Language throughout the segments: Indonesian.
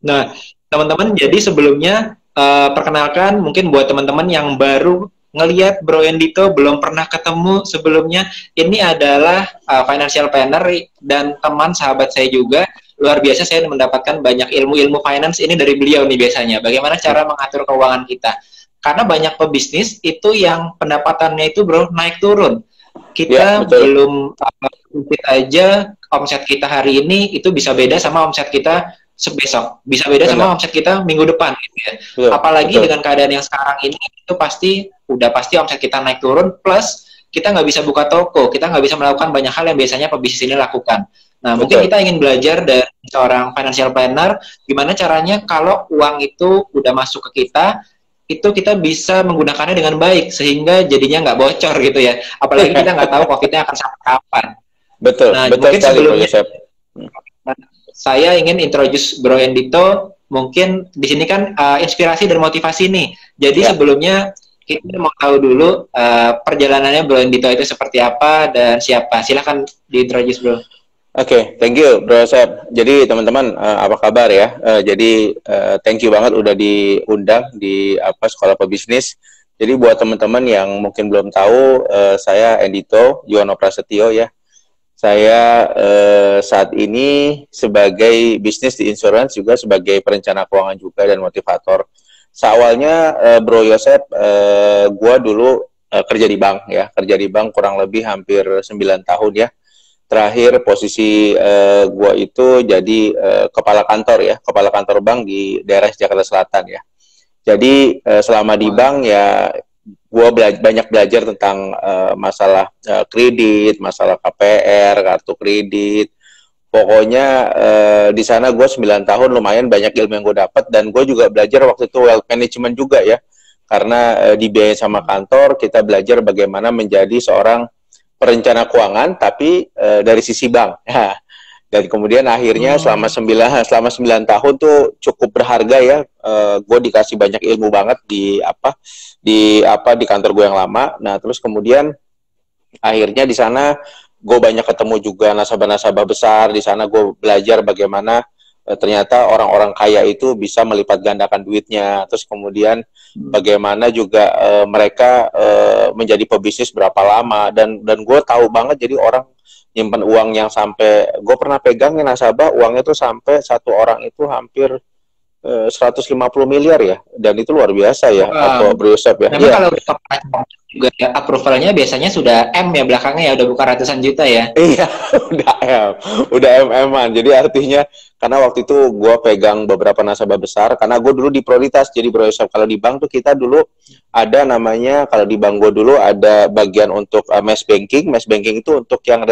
Nah, teman-teman, jadi sebelumnya perkenalkan mungkin buat teman-teman yang baru ngelihat Bro Endito belum pernah ketemu sebelumnya, ini adalah financial planner dan teman sahabat saya juga. Luar biasa saya mendapatkan banyak ilmu-ilmu finance ini dari beliau nih biasanya. Bagaimana cara mengatur keuangan kita? Karena banyak pebisnis itu yang pendapatannya itu bro naik turun. Ya, Kita betul. belum aja omset kita hari ini itu bisa beda sama omset kita besok, bisa beda sama Benar. omset kita minggu depan gitu ya. Betul, Apalagi betul. dengan keadaan yang sekarang ini itu pasti omset kita naik turun, plus kita nggak bisa buka toko, kita nggak bisa melakukan banyak hal yang biasanya pebisnis ini lakukan. Nah, mungkin Betul. kita ingin belajar dari seorang financial planner gimana caranya kalau uang itu udah masuk ke kita, itu kita bisa menggunakannya dengan baik sehingga jadinya nggak bocor gitu ya. Apalagi kita nggak tahu COVID-nya akan sampai kapan. Betul, Nah, betul mungkin sekali Bro sebelumnya Yosep. Hmm. saya ingin introduce Bro Endito. Mungkin di sini kan inspirasi dan motivasi nih. Jadi Ya. sebelumnya kita mau tahu dulu perjalanannya Bro Endito itu seperti apa dan siapa. Silahkan diintroduce Bro. Oke, thank you Bro Yosep. Jadi teman-teman, apa kabar ya? Jadi thank you banget udah diundang di Sekolah Pebisnis. Jadi buat teman-teman yang mungkin belum tahu, saya Endito Yuwono Prasetyo ya. Saya saat ini sebagai bisnis di insurance, juga sebagai perencana keuangan juga dan motivator. Seawalnya Bro Yosep, gue dulu kerja di bank ya, kerja di bank kurang lebih hampir 9 tahun ya. Terakhir posisi gue itu jadi kepala kantor ya, kepala kantor bank di daerah Jakarta Selatan ya. Jadi selama di Wah. bank ya gue banyak belajar tentang masalah kredit, masalah KPR, kartu kredit. Pokoknya di sana gue 9 tahun lumayan banyak ilmu yang gue dapat, dan gue juga belajar waktu itu wealth management juga ya. Karena dibiayai sama kantor, kita belajar bagaimana menjadi seorang perencana keuangan tapi dari sisi bank. Dan kemudian akhirnya Hmm. selama 9 tahun tuh cukup berharga ya. Gue dikasih banyak ilmu banget di kantor gue yang lama. Nah, terus kemudian akhirnya di sana gue banyak ketemu juga nasabah-nasabah besar. Di sana gue belajar bagaimana ternyata orang-orang kaya itu bisa melipat gandakan duitnya. Terus kemudian bagaimana juga mereka menjadi pebisnis berapa lama, dan gue tahu banget jadi orang nyimpan uang yang sampai gue pernah pegangin nasabah uangnya tuh sampai satu orang itu hampir 150 miliar ya, dan itu luar biasa ya, Wow. Bro Yosep ya. Memang Iya. kalau juga approvalnya biasanya sudah M ya belakangnya ya udah bukan ratusan juta ya. Iya, udah MM-an. Jadi artinya karena waktu itu gue pegang beberapa nasabah besar, karena gue dulu di prioritas. Jadi Bro Yosef, kalau di bank tuh kita dulu ada namanya, kalau di bank gue dulu ada bagian untuk mass banking. Mass banking itu untuk yang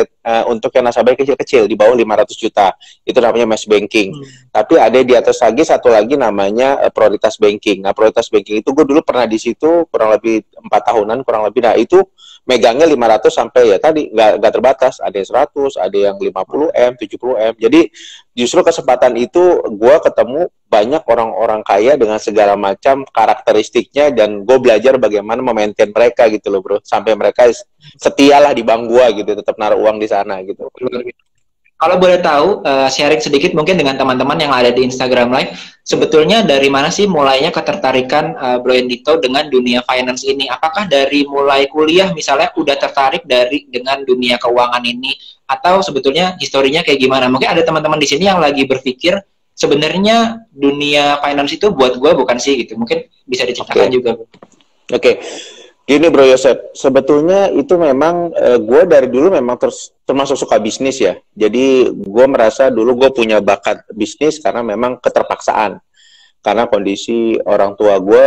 nasabah kecil-kecil di bawah 500 juta. Itu namanya mass banking. Tapi ada di atas lagi satu lagi namanya prioritas banking. Nah, prioritas banking itu gue dulu pernah di situ kurang lebih 4 tahunan kurang lebih. Nah, itu megangnya 500 sampai ya tadi nggak terbatas, ada yang 100, ada yang 50M, 70M. Jadi justru kesempatan itu gue ketemu banyak orang-orang kaya dengan segala macam karakteristiknya, dan gue belajar bagaimana memaintain mereka gitu loh bro, sampai mereka setia lah di bank gue gitu, tetap naruh uang di sana gitu. Kalau boleh tahu, sharing sedikit mungkin dengan teman-teman yang ada di Instagram Live, sebetulnya dari mana sih mulainya ketertarikan Bro Endito dengan dunia finance ini? Apakah dari mulai kuliah misalnya udah tertarik dengan dunia keuangan ini, atau sebetulnya historinya kayak gimana? Mungkin ada teman-teman di sini yang lagi berpikir sebenarnya dunia finance itu buat gue bukan sih gitu. Mungkin bisa diceritakan Oke. juga. Oke. Gini Bro Yosep, sebetulnya itu memang gue dari dulu memang termasuk suka bisnis ya. Jadi gue merasa dulu gue punya bakat bisnis karena memang keterpaksaan. Karena kondisi orang tua gue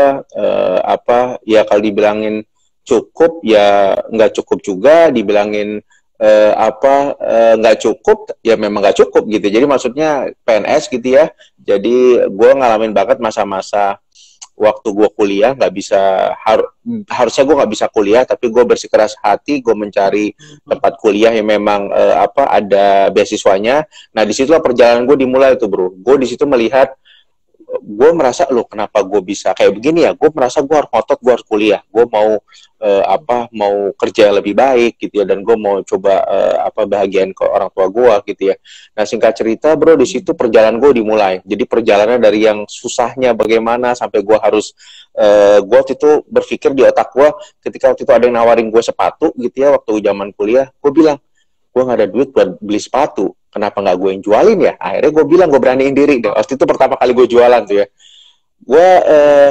ya kalau dibilangin cukup ya nggak cukup juga, dibilangin nggak cukup ya memang nggak cukup gitu. Jadi maksudnya PNS gitu ya. Jadi gue ngalamin banget masa-masa waktu gue kuliah nggak bisa, harusnya gue nggak bisa kuliah, tapi gue bersikeras hati gue mencari tempat kuliah yang memang ada beasiswanya. Nah disitulah perjalanan gue dimulai tuh bro. Gue di situ melihat gue merasa loh kenapa gue bisa kayak begini ya, gue merasa gue harus ngotot, gue harus kuliah, gue mau mau kerja yang lebih baik gitu ya, dan gue mau coba bahagiain ke orang tua gue gitu ya. Nah singkat cerita bro, di situ perjalanan gue dimulai. Jadi perjalanan dari yang susahnya bagaimana sampai gue harus gue waktu itu berpikir di otak gue, ketika waktu itu ada yang nawarin gue sepatu gitu ya waktu zaman kuliah, gue bilang gue nggak ada duit buat beli sepatu, kenapa nggak gue yang jualin ya? Akhirnya gue bilang gue beraniin diri deh. Waktu itu pertama kali gue jualan tuh ya, gue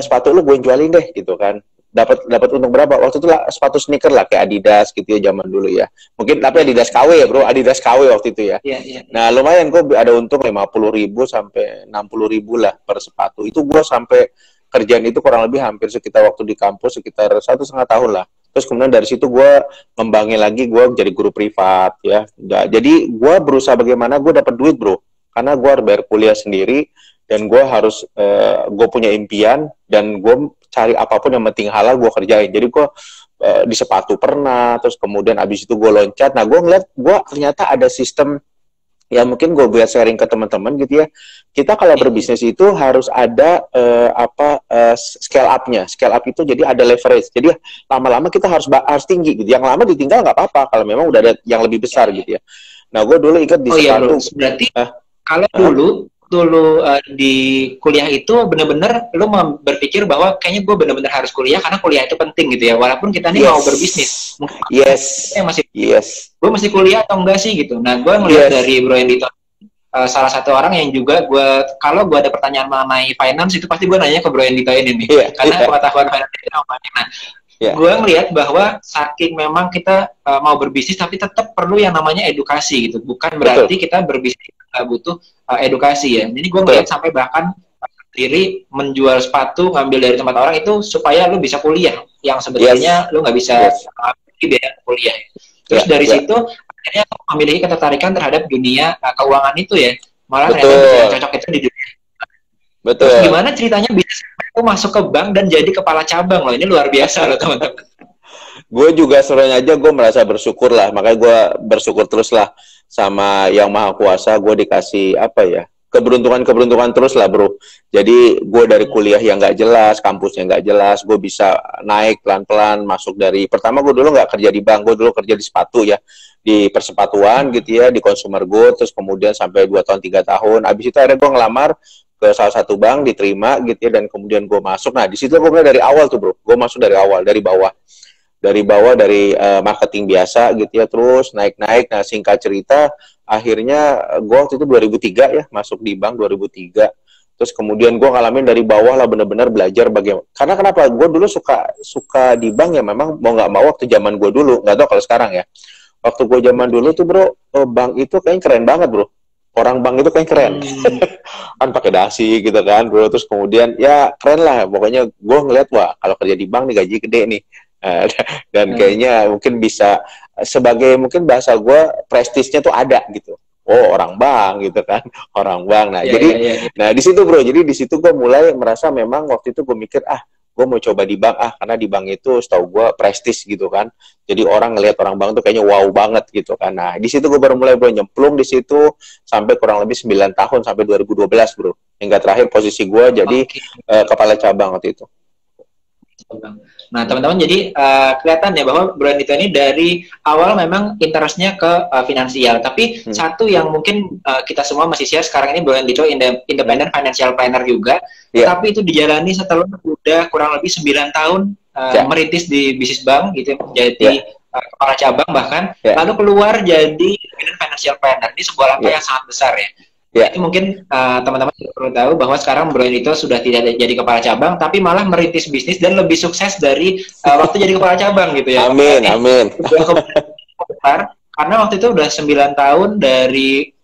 sepatu lu gue yang jualin deh gitu kan. Dapat untung berapa? Waktu itu lah sepatu sneaker lah kayak Adidas gitu ya zaman dulu ya. Mungkin tapi Adidas KW ya bro, Adidas KW waktu itu ya. Nah lumayan gue ada untung 50.000 sampai 60.000 lah per sepatu. Itu gue sampai kerjaan itu kurang lebih hampir sekitar waktu di kampus sekitar 1,5 tahun lah. Terus kemudian dari situ gue ngembangin lagi, gue jadi guru privat ya. Jadi gue berusaha bagaimana gue dapat duit bro, karena gue harus bayar kuliah sendiri, dan gue harus gue punya impian, dan gue cari apapun yang penting halal gue kerjain. Jadi gue di sepatu pernah, terus kemudian abis itu gue loncat. Nah gue ngeliat gue ternyata ada sistem ya, mungkin gue buat sharing ke teman-teman gitu ya. Kita kalau berbisnis itu harus ada scale up-nya. Scale up itu jadi ada leverage. Jadi lama-lama kita harus tinggi gitu. Yang lama ditinggal nggak apa-apa kalau memang udah ada yang lebih besar gitu ya. Nah, gue dulu ikut di sepatu. Iya, berarti kalau dulu di kuliah itu benar-benar lu berpikir bahwa kayaknya gue benar-benar harus kuliah karena kuliah itu penting gitu ya, walaupun kita nih mau berbisnis mungkin gue masih kuliah atau enggak sih gitu. Nah gue ngeliat dari Bro Endito, salah satu orang yang juga kalau gue ada pertanyaan mengenai finance itu pasti gue nanya ke Bro Endito ini nih, karena pengetahuan finance itu banyak. Nah gue ngelihat bahwa saking memang kita mau berbisnis tapi tetap perlu yang namanya edukasi gitu, bukan berarti kita berbisnis nggak butuh edukasi ya. Jadi gue ngelihat sampai bahkan diri menjual sepatu ngambil dari tempat orang itu supaya lu bisa kuliah yang sebetulnya lu nggak bisa biaya kuliah. Terus dari situ akhirnya memiliki ketertarikan terhadap dunia keuangan itu ya, malah ternyata cocok itu di dunia. Terus gimana ceritanya bisnis aku masuk ke bank dan jadi kepala cabang loh, ini luar biasa loh teman-teman. Gue juga sebenarnya aja gue merasa bersyukur lah, makanya gue bersyukur terus lah sama Yang Maha Kuasa. Gue dikasih keberuntungan terus lah bro. Jadi gue dari kuliah yang nggak jelas, kampusnya nggak jelas, gue bisa naik pelan-pelan masuk dari pertama. Gue dulu nggak kerja di bank, gue dulu kerja di sepatu ya, di persepatuan gitu ya, di consumer good. Terus kemudian sampai 2 tahun 3 tahun, abis itu akhirnya gue ngelamar ke salah satu bank, diterima gitu ya, dan kemudian gue masuk. Nah di situ gue mulai dari awal tuh bro, gue masuk dari awal, dari bawah dari marketing biasa gitu ya, terus naik-naik. Nah singkat cerita akhirnya gue waktu itu 2003 ya masuk di bank 2003. Terus kemudian gue ngalamin dari bawah lah, bener-bener belajar bagaimana. Karena kenapa? Gue dulu suka di bank ya, memang mau nggak mau waktu zaman gue dulu, nggak tahu kalau sekarang ya. Waktu gue zaman dulu tuh bro, bank itu kayaknya keren banget bro. Orang bank itu kayaknya keren. Kan pakai dasi gitu kan bro. Terus kemudian ya keren lah. Pokoknya gue ngeliat, wah kalau kerja di bank nih gaji gede nih. Dan kayaknya mungkin bisa sebagai, mungkin bahasa gue, prestisnya tuh ada gitu. Oh orang bank gitu kan, orang bank. Nah nah di situ bro, jadi di situ gue mulai merasa memang waktu itu gue mikir gue mau coba di bank karena di bank itu setahu gue prestis gitu kan. Jadi orang ngelihat orang bank tuh kayaknya wow banget gitu kan. Nah di situ gue baru mulai bro nyemplung di situ sampai kurang lebih 9 tahun sampai 2012 bro. Hingga terakhir posisi gue jadi kepala cabang waktu itu. Nah teman-teman, jadi kelihatan ya bahwa Bro Endito ini dari awal memang interestnya ke finansial, tapi satu yang mungkin kita semua masih share sekarang ini, Bro Endito independent financial planner juga, tapi itu dijalani setelah udah kurang lebih 9 tahun merintis di bisnis bank gitu, jadi kepala cabang bahkan, lalu keluar jadi independent financial planner. Ini sebuah langkah yang sangat besar ya. Itu mungkin teman-teman perlu tahu bahwa sekarang Bro Endito sudah tidak jadi kepala cabang, tapi malah merintis bisnis dan lebih sukses dari waktu jadi kepala cabang gitu ya. Amin. Karena waktu itu udah 9 tahun dari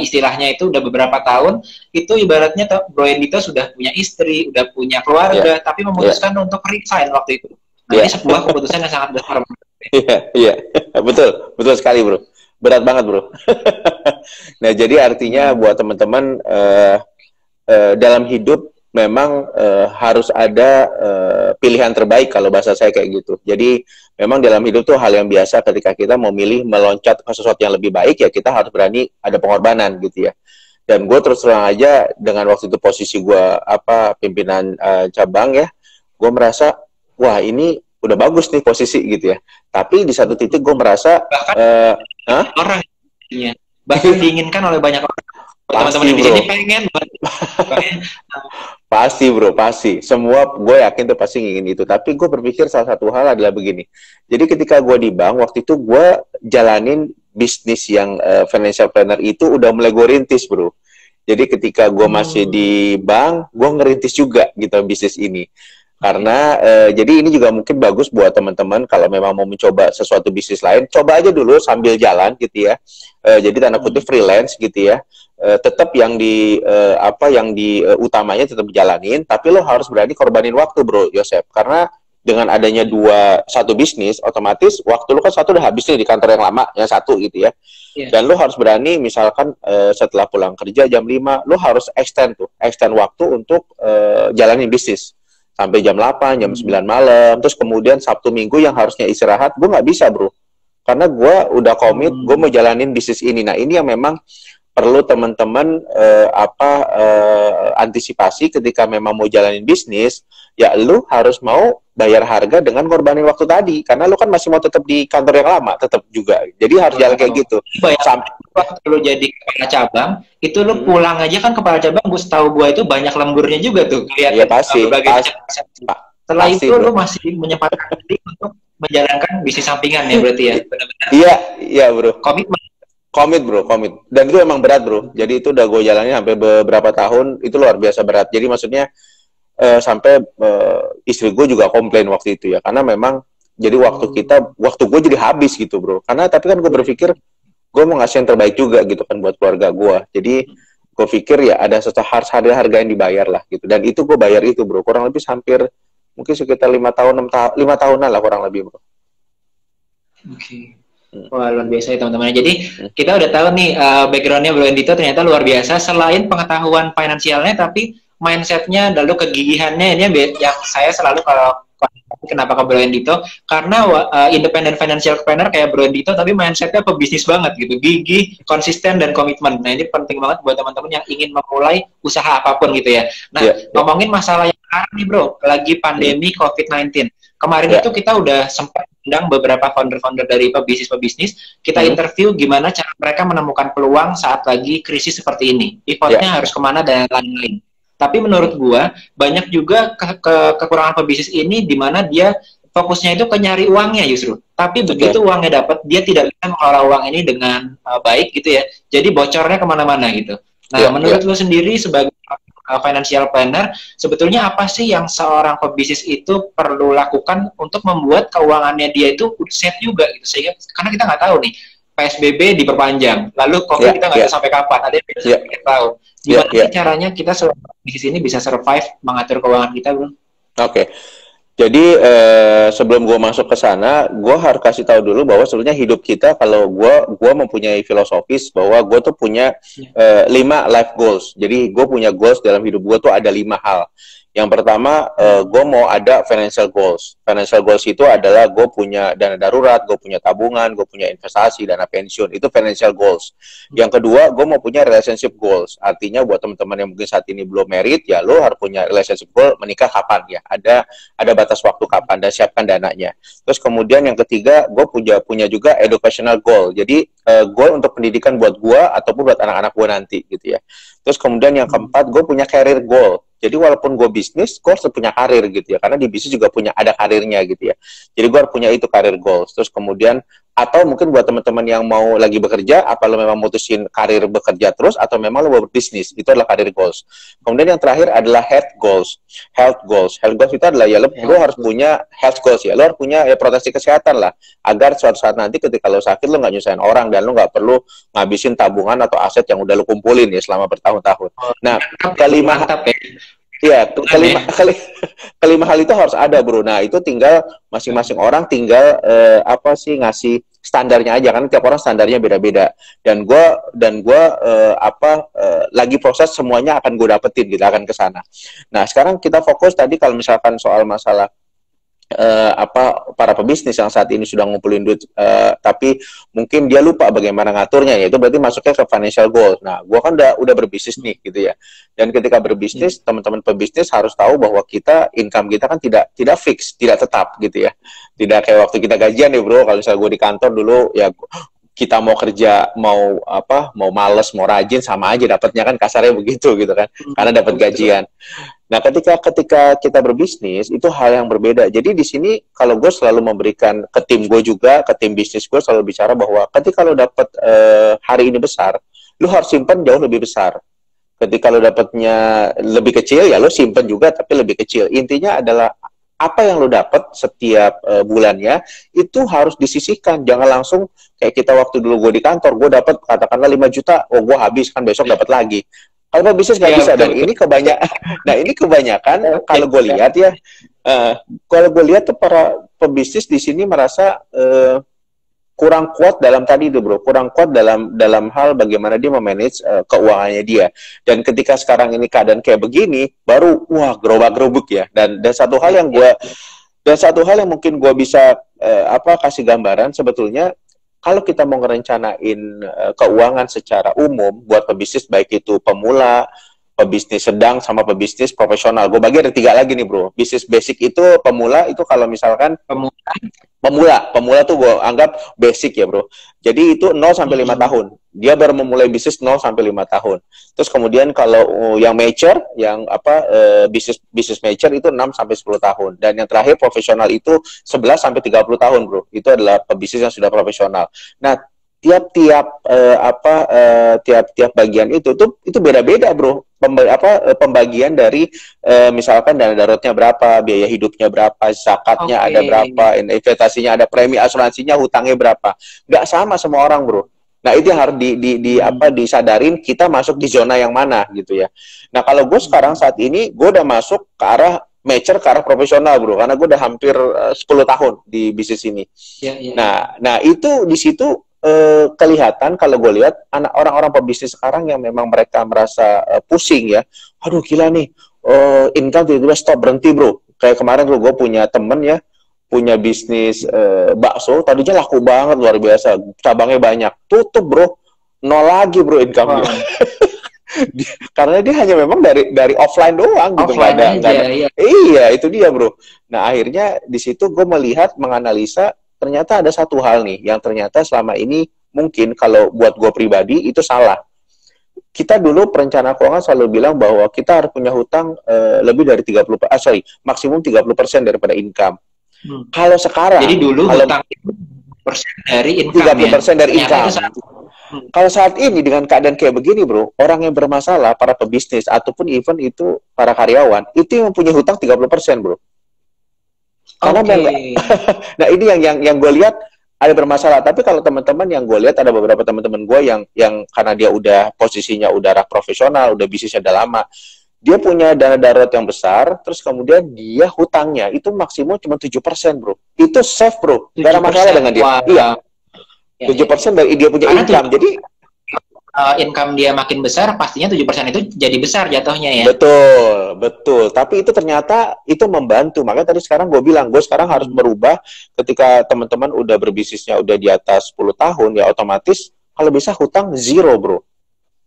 istilahnya itu udah beberapa tahun, itu ibaratnya Bro Endito sudah punya istri, udah punya keluarga, tapi memutuskan untuk resign waktu itu. Nah ini sebuah keputusan yang sangat besar. Iya, betul sekali bro. Berat banget bro. Nah jadi artinya buat teman-teman dalam hidup memang harus ada pilihan terbaik, kalau bahasa saya kayak gitu. Jadi memang dalam hidup tuh hal yang biasa, ketika kita memilih meloncat ke sesuatu yang lebih baik ya kita harus berani ada pengorbanan gitu ya. Dan gue terus terang aja dengan waktu itu posisi gue pimpinan cabang ya, gue merasa wah ini udah bagus nih posisi gitu ya. Tapi di satu titik gue merasa Bahkan Hah? orang ya, bahkan diinginkan oleh banyak orang. Teman-teman Pasti yang di bro, sini pengen banget. pasti bro, pasti. Semua gue yakin tuh pasti ingin itu. Tapi gue berpikir salah satu hal adalah begini. Jadi ketika gue di bank, waktu itu gue jalanin bisnis yang financial planner itu udah mulai gue rintis bro. Jadi ketika gue masih di bank, gue ngerintis juga gitu bisnis ini. Karena jadi ini juga mungkin bagus buat teman-teman kalau memang mau mencoba sesuatu bisnis lain, coba aja dulu sambil jalan gitu ya. Jadi tanda kutip freelance gitu ya. Tetap yang di utamanya tetap jalanin, tapi lo harus berani korbanin waktu bro, Yosep. Karena dengan adanya satu bisnis, otomatis waktu lo kan satu udah habis nih di kantor yang lama, yang satu gitu ya. Yeah. Dan lo harus berani, misalkan setelah pulang kerja jam 5, lo harus extend waktu untuk jalanin bisnis. Sampai jam 8, jam 9 malam, terus kemudian Sabtu Minggu yang harusnya istirahat, gue nggak bisa bro. Karena gue udah komit, gue mau jalanin bisnis ini. Nah ini yang memang perlu teman-teman antisipasi ketika memang mau jalanin bisnis, ya lu harus mau bayar harga dengan korbanin waktu tadi, karena lu kan masih mau tetap di kantor yang lama, tetap juga. Jadi harus jalan kayak gitu. Sampai waktu lu jadi kepala cabang, itu lu pulang aja kan kepala cabang, gue tahu gue itu banyak lemburnya juga tuh. Iya pasti. Setelah itu lu masih menyempatkan diri untuk menjalankan bisnis sampingan ya berarti ya. Benar-benar. Iya bro. Komit bro. Dan itu emang berat bro. Jadi itu udah gue jalani sampai beberapa tahun, itu luar biasa berat. Jadi maksudnya sampai istri gue juga komplain waktu itu ya, karena memang jadi waktu gue jadi habis gitu bro. Karena tapi kan gue berpikir gue mau ngasih yang terbaik juga gitu kan buat keluarga gue. Jadi gue pikir ya ada harga yang dibayar lah gitu. Dan itu gue bayar itu bro. Kurang lebih hampir mungkin sekitar 5 tahunan lah kurang lebih bro. Oke. Wah luar biasa ya teman-teman. Jadi kita udah tahu nih backgroundnya Bro Endito ternyata luar biasa. Selain pengetahuan finansialnya, tapi mindsetnya lalu kegigihannya ini yang saya selalu kalau kenapa ke Bro Endito, karena independent financial planner kayak Bro Endito tapi mindsetnya pebisnis banget gitu, gigih, konsisten dan komitmen. Nah ini penting banget buat teman-teman yang ingin memulai usaha apapun gitu ya. Nah ngomongin masalah yang sekarang nih Bro, lagi pandemi COVID-19. Kemarin itu kita udah sempat undang beberapa founder-founder dari pebisnis, kita interview gimana cara mereka menemukan peluang saat lagi krisis seperti ini. Pivotnya harus kemana dan lain-lain. Tapi menurut gua banyak juga kekurangan pebisnis ini di mana dia fokusnya itu ke nyari uangnya justru. Tapi begitu uangnya dapat, dia tidak bisa mengelola uang ini dengan baik gitu ya. Jadi bocornya kemana-mana gitu. Nah, menurut lu sendiri sebagai financial planner, sebetulnya apa sih yang seorang pebisnis itu perlu lakukan untuk membuat keuangannya dia itu safe juga gitu, sehingga karena kita nggak tahu nih PSBB diperpanjang, lalu COVID kita nggak tahu sampai kapan, ada yang bisa kita tahu. Gimana sih caranya kita seorang bisnis ini bisa survive mengatur keuangan kita, bro? Oke. Jadi sebelum gue masuk ke sana, gue harus kasih tahu dulu bahwa sebenarnya hidup kita, kalau gue mempunyai filosofis bahwa gue tuh punya 5 life goals. Jadi gue punya goals dalam hidup gue tuh ada 5 hal. Yang pertama, gue mau ada financial goals. Financial goals itu adalah gue punya dana darurat, gue punya tabungan, gue punya investasi, dana pensiun. Itu financial goals. Yang kedua, gue mau punya relationship goals. Artinya buat teman-teman yang mungkin saat ini belum married, ya lo harus punya relationship goal, menikah kapan ya. Ada batas waktu kapan, dan siapkan dananya. Terus kemudian yang ketiga, gue punya juga educational goal. Jadi goal untuk pendidikan buat gue ataupun buat anak-anak gue nanti gitu ya. Terus kemudian yang keempat, gue punya career goal. Jadi walaupun gue bisnis, gue harus punya karir gitu ya. Karena di bisnis juga ada karirnya gitu ya. Jadi gue harus punya itu career goals. Terus kemudian, atau mungkin buat teman-teman yang mau lagi bekerja, apa lo memang mutusin karir bekerja terus, atau memang lo mau berbisnis, itu adalah career goals. Kemudian yang terakhir adalah health goals. Health goals itu adalah ya lo harus punya health goals ya. Lo harus punya ya proteksi kesehatan lah. Agar suatu saat nanti ketika lo sakit, lo nggak nyusahin orang, dan lo nggak perlu ngabisin tabungan atau aset yang udah lo kumpulin ya selama bertahun-tahun. Nah, kelima hal itu harus ada bro. Nah itu tinggal masing-masing orang tinggal ngasih standarnya aja, kan tiap orang standarnya beda-beda. Dan gue lagi proses semuanya akan gue dapetin, kita akan ke sana. Nah sekarang kita fokus tadi kalau misalkan soal masalah para pebisnis yang saat ini sudah ngumpulin duit, tapi mungkin dia lupa bagaimana ngaturnya, ya itu berarti masuknya ke financial goal. Nah, gua kan udah berbisnis nih gitu ya. Dan ketika berbisnis, teman-teman pebisnis harus tahu bahwa income kita kan tidak fix, tidak tetap gitu ya. Tidak kayak waktu kita gajian nih bro. Kalau misalnya gue di kantor dulu ya, kita mau kerja, mau males, mau rajin, sama aja dapatnya, kan kasarnya begitu gitu kan, karena dapat gajian. Nah, ketika kita berbisnis itu hal yang berbeda. Jadi di sini kalau gue selalu memberikan ke tim gue juga, ke tim bisnis gue selalu bicara bahwa ketika lo dapat hari ini besar, lo harus simpan jauh lebih besar. Ketika lo dapatnya lebih kecil, ya lo simpan juga tapi lebih kecil. Intinya adalah apa yang lo dapat setiap bulannya itu harus disisihkan. Jangan langsung kayak kita waktu dulu gue di kantor, gue dapat katakanlah 5 juta, oh gue habis kan besok dapat lagi. Kalau bisnis nggak bisa, dan ini kebanyakan. Nah, ini kebanyakan kalau gue lihat ya, kalau gue lihat tuh para pebisnis di sini merasa kurang kuat dalam tadi itu bro, kurang kuat dalam hal bagaimana dia memanage keuangannya dia. Dan ketika sekarang ini keadaan kayak begini, baru wah gerobak-gerobuk ya. Dan satu hal yang mungkin gue bisa kasih gambaran sebetulnya. Kalau kita mau ngerencanain keuangan secara umum buat pebisnis, baik itu pemula, pebisnis sedang, sama pebisnis profesional. Gue bagi ada 3 lagi nih bro. Bisnis basic itu pemula, itu kalau misalkan pemula tuh gue anggap basic ya bro. Jadi itu 0 sampai 5 tahun. Dia baru memulai bisnis 0 sampai 5 tahun. Terus kemudian kalau yang mature, yang bisnis mature itu 6 sampai 10 tahun. Dan yang terakhir profesional itu 11 sampai 30 tahun bro. Itu adalah pebisnis yang sudah profesional. Nah, tiap-tiap bagian itu beda-beda bro. Pembagian dari misalkan dana daruratnya berapa, biaya hidupnya berapa, zakatnya ada berapa, investasinya ada, premi asuransinya, hutangnya berapa. Nggak sama semua orang bro. Nah, itu yang harus disadarin, kita masuk di zona yang mana gitu ya. Nah, kalau gue sekarang saat ini gue udah masuk ke arah mature, ke arah profesional bro, karena gue udah hampir 10 tahun di bisnis ini. Nah itu di situ kelihatan kalau gue lihat orang-orang pebisnis sekarang yang memang mereka merasa pusing ya, aduh gila nih, income tiba-tiba stop, berhenti bro. Kayak kemarin tuh gue punya temen ya, punya bisnis bakso, tadinya laku banget, luar biasa, cabangnya banyak, tutup bro, 0 lagi bro income-nya. Karena dia hanya memang dari offline doang gitu, nggak ada. Iya, itu dia bro. Nah, akhirnya di situ gue melihat, menganalisa, ternyata ada satu hal nih yang ternyata selama ini mungkin kalau buat gue pribadi itu salah. Kita dulu perencana keuangan selalu bilang bahwa kita harus punya hutang lebih dari maksimum 30% daripada income. Kalau sekarang, jadi dulu hutang persen dari income, 30% dari income. Kalau saat ini dengan keadaan kayak begini bro, orang yang bermasalah, para pebisnis ataupun even itu para karyawan, itu yang punya hutang 30% bro. Karena nah ini yang gue lihat ada bermasalah. Tapi kalau teman-teman yang gue lihat, ada beberapa teman-teman gue yang karena dia udah posisinya udah profesional, udah bisnisnya udah lama, dia punya dana darurat yang besar, terus kemudian dia hutangnya itu maksimum cuma 7% bro. Itu safe bro, gak ada masalah dengan dia. Iya, 7% dari dia punya income. Jadi income dia makin besar, pastinya 7% itu jadi besar jatuhnya ya. Betul. Tapi itu ternyata itu membantu. Makanya tadi sekarang gue bilang, gue sekarang harus berubah. Ketika teman-teman udah berbisnisnya udah di atas 10 tahun, ya otomatis kalau bisa hutang zero bro.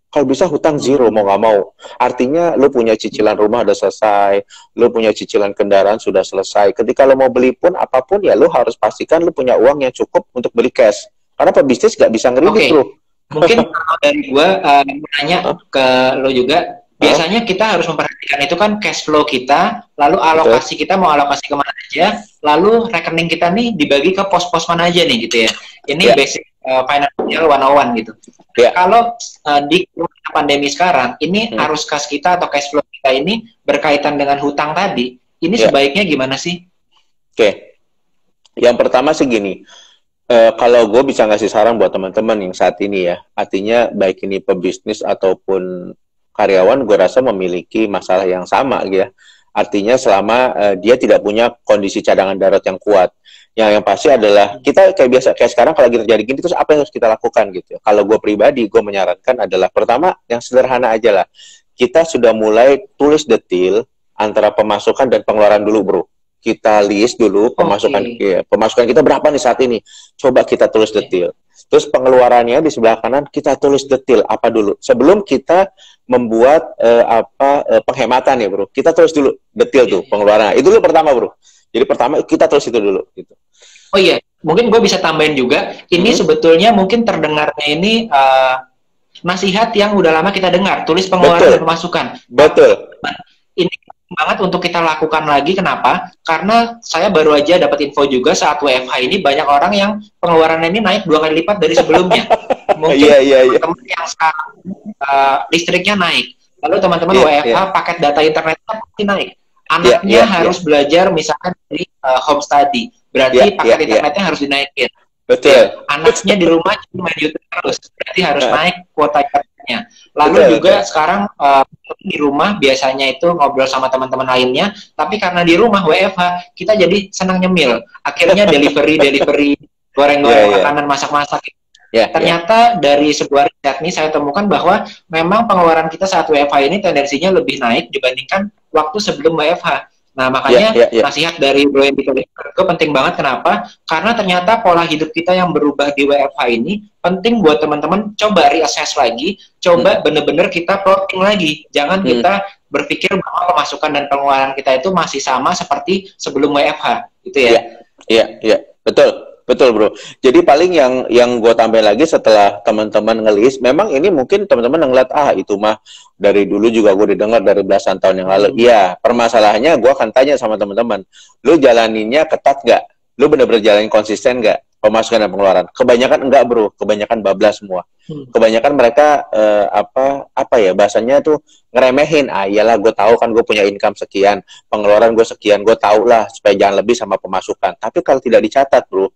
Kalau bisa hutang zero, mau nggak mau. Artinya lo punya cicilan rumah udah selesai, lo punya cicilan kendaraan sudah selesai. Ketika lo mau beli pun apapun, ya lo harus pastikan lo punya uang yang cukup untuk beli cash. Karena pebisnis nggak bisa ngeridit bro. Mungkin dari gue nanya ke lo juga, biasanya kita harus memperhatikan itu kan cash flow kita, lalu alokasi kita mau alokasi kemana aja, lalu rekening kita nih dibagi ke pos-pos mana aja nih gitu ya. Ini basic financial 101 gitu. Kalau di pandemi sekarang, ini arus kas kita atau cash flow kita ini berkaitan dengan hutang tadi, ini sebaiknya gimana sih? Yang pertama sih gini, kalau gue bisa ngasih saran buat teman-teman yang saat ini ya, artinya baik ini pebisnis ataupun karyawan, gue rasa memiliki masalah yang sama ya. Artinya selama dia tidak punya kondisi cadangan darurat yang kuat. Yang pasti adalah kita kayak sekarang kalau lagi terjadi gini, terus apa yang harus kita lakukan gitu. Kalau gue pribadi, gue menyarankan adalah pertama yang sederhana aja lah. Kita sudah mulai tulis detail antara pemasukan dan pengeluaran dulu bro. kita list dulu pemasukan kita berapa nih saat ini. Coba kita tulis detail. Terus pengeluarannya di sebelah kanan kita tulis detail apa dulu. Sebelum kita membuat penghematan ya, Bro. Kita tulis dulu detail tuh pengeluaran. Itu dulu pertama, Bro. Jadi pertama kita tulis itu dulu gitu. Oh iya, mungkin gue bisa tambahin juga. Ini sebetulnya mungkin terdengarnya ini nasihat yang udah lama kita dengar. Tulis pengeluaran dan pemasukan. Betul. Ini banget untuk kita lakukan lagi. Kenapa? Karena saya baru aja dapat info juga saat WFH ini banyak orang yang pengeluarannya ini naik 2 kali lipat dari sebelumnya. Mungkin teman-teman yang sekarang listriknya naik, lalu teman-teman WFH paket data internetnya pasti naik. Anaknya harus belajar misalkan dari home study, berarti paket internetnya harus dinaikin. Betul. Anaknya di rumah cuma main YouTube terus, berarti harus naik kuota internetnya. Lalu juga sekarang di rumah biasanya itu ngobrol sama teman-teman lainnya, tapi karena di rumah WFH kita jadi senang nyemil. Akhirnya delivery, goreng-goreng makanan, masak-masak. Ternyata dari sebuah riset ini saya temukan bahwa memang pengeluaran kita saat WFH ini tendensinya lebih naik dibandingkan waktu sebelum WFH. Nah, makanya nasihat dari Bro Hendito itu penting banget. Kenapa? Karena ternyata pola hidup kita yang berubah di WFH ini penting buat teman-teman coba reassess lagi, coba bener-bener kita plotting lagi. Jangan kita berpikir bahwa pemasukan dan pengeluaran kita itu masih sama seperti sebelum WFH, gitu ya. Iya, betul Bro. Jadi paling yang gue tambahin lagi setelah teman-teman ngelis, memang ini mungkin teman-teman ngeliat itu mah dari dulu juga gue didengar dari belasan tahun yang lalu. Iya, permasalahannya gue akan tanya sama teman-teman, lu jalaninnya ketat nggak? Lu bener-bener jalanin konsisten nggak? Pemasukan dan pengeluaran? Kebanyakan enggak, Bro. Kebanyakan bablas semua. Kebanyakan mereka apa ya bahasanya tuh ngeremehin. Iyalah gue tahu kan gue punya income sekian, pengeluaran gue sekian, gue tahu lah supaya jangan lebih sama pemasukan. Tapi kalau tidak dicatat, Bro,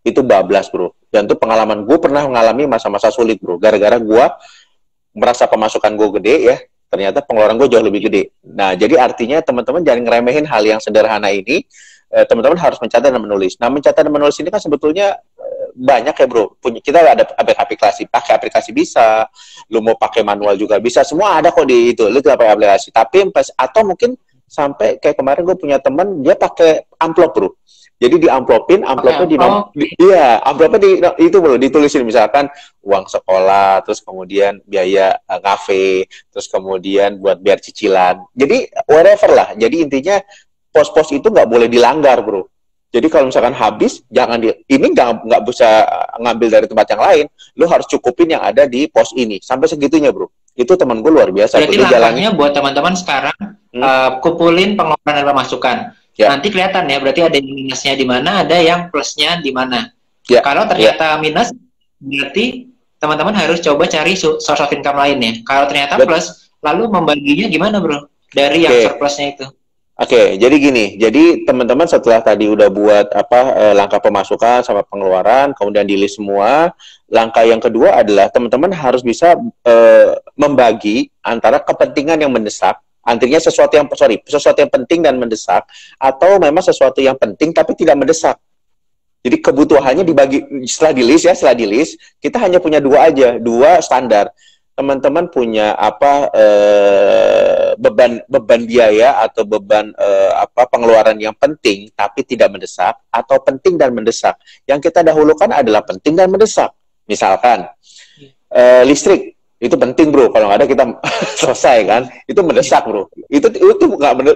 itu bablas, Bro. Dan itu pengalaman gue pernah mengalami masa-masa sulit, Bro. Gara-gara gue merasa pemasukan gue gede ya, ternyata pengeluaran gue jauh lebih gede. Nah, jadi artinya teman-teman jangan ngeremehin hal yang sederhana ini. Teman-teman harus mencatat dan menulis. Nah, mencatat dan menulis ini kan sebetulnya banyak ya, Bro. Kita ada aplikasi, pakai aplikasi bisa, lu mau pakai manual juga bisa, semua ada kok di itu. Lu tinggal pakai aplikasi. Tapi atau mungkin sampai kayak kemarin gue punya teman dia pakai amplop, Bro. Jadi amplopnya itu Bro, ditulisin misalkan uang sekolah, terus kemudian biaya kafe, terus kemudian buat biar cicilan. Jadi whatever lah. Jadi intinya pos-pos itu nggak boleh dilanggar, Bro. Jadi kalau misalkan habis, nggak bisa ngambil dari tempat yang lain. Lu harus cukupin yang ada di pos ini sampai segitunya, Bro. Itu teman gue luar biasa. Jadi langkahnya buat teman-teman sekarang kumpulin pengeluaran dan pemasukan. Nanti kelihatan ya, berarti ada yang minusnya di mana, ada yang plusnya di mana. Kalau ternyata minus, berarti teman-teman harus coba cari source of income lainnya. Kalau ternyata plus, lalu membaginya gimana, Bro? Dari yang surplusnya itu. Oke, jadi gini. Jadi teman-teman setelah tadi udah buat langkah pemasukan sama pengeluaran, kemudian di list semua. Langkah yang kedua adalah teman-teman harus bisa membagi antara kepentingan yang mendesak. Artinya sesuatu yang penting dan mendesak, atau memang sesuatu yang penting tapi tidak mendesak. Jadi kebutuhannya dibagi setelah di list kita hanya punya dua standar. Teman-teman punya beban biaya atau beban pengeluaran yang penting tapi tidak mendesak, atau penting dan mendesak. Yang kita dahulukan adalah penting dan mendesak. Misalkan listrik. Itu penting, Bro. Kalau nggak ada kita selesai kan. Itu mendesak, Bro. Itu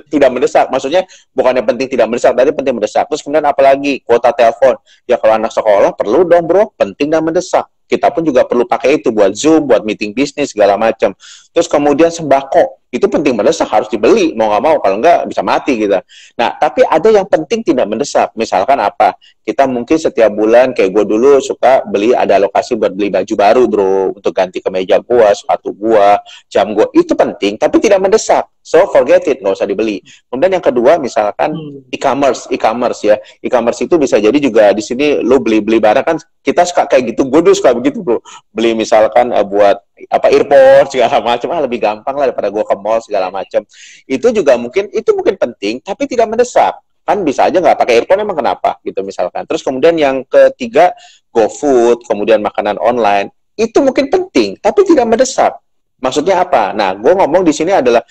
tidak mendesak. Maksudnya bukannya penting tidak mendesak, tapi penting mendesak. Terus kemudian apalagi kuota telepon. Ya kalau anak sekolah perlu dong, Bro. Penting dan mendesak. Kita pun juga perlu pakai itu buat Zoom, buat meeting bisnis segala macam. Terus kemudian sembako. Itu penting mendesak, harus dibeli, mau nggak mau, kalau nggak bisa mati kita. Nah, tapi ada yang penting tidak mendesak. Misalkan apa? Kita mungkin setiap bulan, kayak gue dulu suka ada alokasi buat beli baju baru, Bro, untuk ganti kemeja gue, sepatu gue, jam gue. Itu penting, tapi tidak mendesak. So, forget it, nggak usah dibeli. Kemudian yang kedua, misalkan e-commerce ya. E-commerce itu bisa jadi juga di sini lo beli barang kan, kita suka kayak gitu. Gue dulu suka begitu, Bro. Beli misalkan buat earport segala macam, lebih gampang lah daripada gue ke mall segala macam. Itu mungkin penting tapi tidak mendesak. Kan bisa aja nggak pakai earphone, emang kenapa gitu misalkan. Terus kemudian yang ketiga, GoFood, kemudian makanan online, itu mungkin penting tapi tidak mendesak. Maksudnya apa? Nah, gue ngomong di sini adalah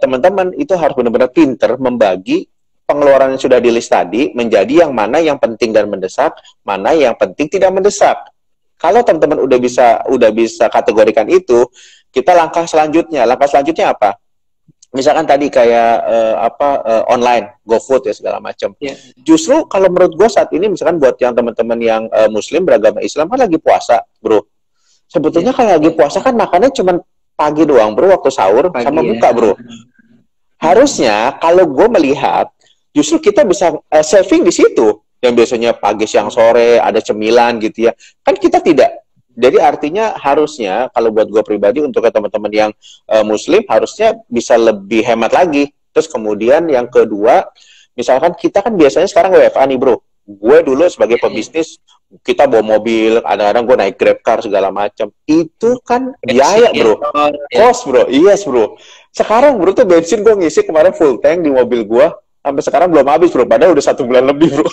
teman-teman itu harus benar-benar pinter membagi pengeluaran yang sudah di list tadi menjadi yang mana yang penting dan mendesak, mana yang penting tidak mendesak. Kalau teman-teman udah bisa kategorikan itu, kita langkah selanjutnya apa? Misalkan tadi kayak online, GoFood ya segala macam. Yeah. Justru kalau menurut gue saat ini misalkan buat yang teman-teman yang Muslim beragama Islam kan lagi puasa, bro. Sebetulnya kalau lagi puasa kan makannya cuma pagi doang, bro, waktu sahur pagi, sama buka, bro. Harusnya kalau gue melihat justru kita bisa saving di situ. Yang biasanya pagi, siang, sore ada cemilan gitu ya. Kan kita tidak. Jadi artinya harusnya kalau buat gue pribadi untuk teman-teman yang Muslim harusnya bisa lebih hemat lagi. Terus kemudian yang kedua, misalkan kita kan biasanya sekarang WFA nih, bro. Gue dulu sebagai pebisnis kita bawa mobil, kadang-kadang gue naik Grab car segala macam. Itu kan biaya, bro. Cost, bro. Yes, bro. Sekarang bro tuh bensin gue ngisi kemarin full tank di mobil gue sampai sekarang belum habis, bro. Padahal udah 1 bulan lebih, bro.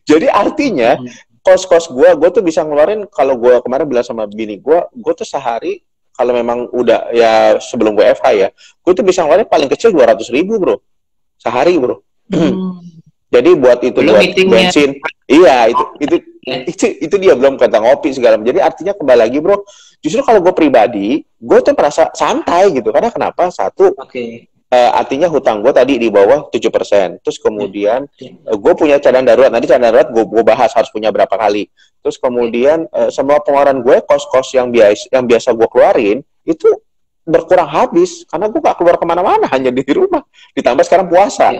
Jadi artinya kos-kos gue tuh bisa ngeluarin, kalau gue kemarin bilang sama bini gue tuh sehari, kalau memang udah ya sebelum gue FH ya, gue tuh bisa ngeluarin paling kecil 200.000, bro. Sehari, bro. Jadi buat itu, belum buat bensin. Iya, itu dia, belum kata ngopi segala. Jadi artinya kembali lagi, bro, justru kalau gue pribadi, gue tuh merasa santai gitu. Karena kenapa? Satu, artinya hutang gue tadi di bawah 7%. Terus kemudian gue punya cadangan darurat. Nanti cadangan darurat gue bahas harus punya berapa kali. Terus kemudian semua pengeluaran gue, kos-kos yang biasa gue keluarin itu berkurang habis karena gue gak keluar kemana-mana, hanya di rumah. Ditambah sekarang puasa.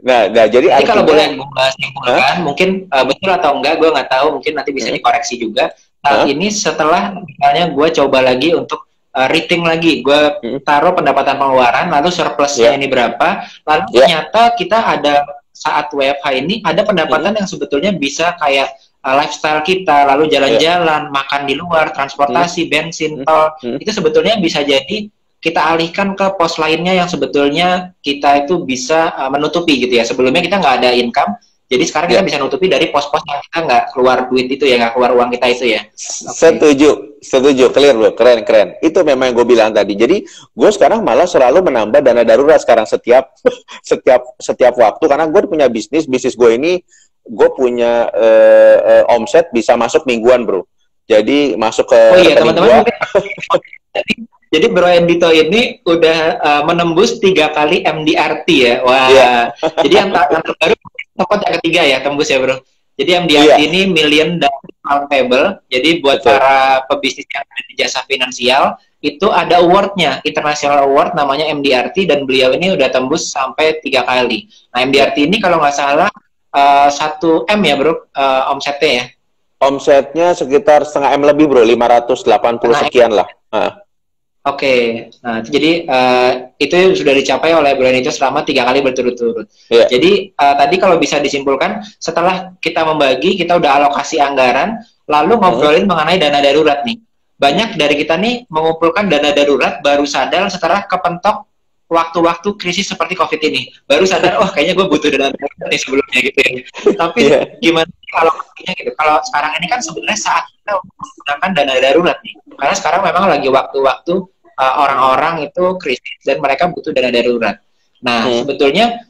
Nah, jadi artinya, kalau boleh gue simpulkan, mungkin betul atau enggak, gue nggak tahu. Mungkin nanti bisa dikoreksi juga. Saat ini setelah misalnya gue coba lagi untuk rating lagi, gue taruh pendapatan pengeluaran, lalu surplusnya ini berapa, lalu ternyata kita ada saat WFH ini ada pendapatan yang sebetulnya bisa kayak lifestyle kita, lalu jalan-jalan, makan di luar, transportasi, bensin, tol, itu sebetulnya bisa jadi kita alihkan ke pos lainnya yang sebetulnya kita itu bisa menutupi gitu ya. Sebelumnya kita nggak ada income, jadi sekarang kita bisa nutupi dari pos-pos yang kita nggak keluar duit itu ya, nggak keluar uang kita itu ya. Setuju, clear bro, keren. Itu memang yang gue bilang tadi. Jadi gue sekarang malah selalu menambah dana darurat sekarang setiap waktu, karena gue punya bisnis gue ini, gue punya omset bisa masuk mingguan, bro. Jadi masuk ke teman-teman. Jadi Bro Endito ini udah menembus 3 kali MDRT ya. Wah. Jadi yang terbaru tempat yang ketiga ya tembus ya, Bro. Jadi MDRT ini Million Dollar Table. Jadi buat para pebisnis yang ada di jasa finansial itu ada award-nya, International Award namanya MDRT, dan beliau ini udah tembus sampai 3 kali. Nah, MDRT ini kalau nggak salah 1 M ya, Bro, omsetnya ya. Omsetnya sekitar 0,5 M lebih, Bro, 580 sekian lah. Oke, nah jadi itu sudah dicapai oleh brand itu selama 3 kali berturut-turut. Jadi tadi kalau bisa disimpulkan, setelah kita membagi, kita udah alokasi anggaran, lalu ngobrolin mengenai dana darurat nih. Banyak dari kita nih mengumpulkan dana darurat baru sadar setelah kepentok waktu-waktu krisis seperti COVID ini. Baru sadar, oh kayaknya gue butuh dana darurat nih sebelumnya gitu ya. Tapi gimana alokasinya gitu? Kalau sekarang ini kan sebenarnya saat kita menggunakan dana darurat nih. Karena sekarang memang lagi waktu-waktu orang-orang itu krisis dan mereka butuh dana darurat. Nah, sebetulnya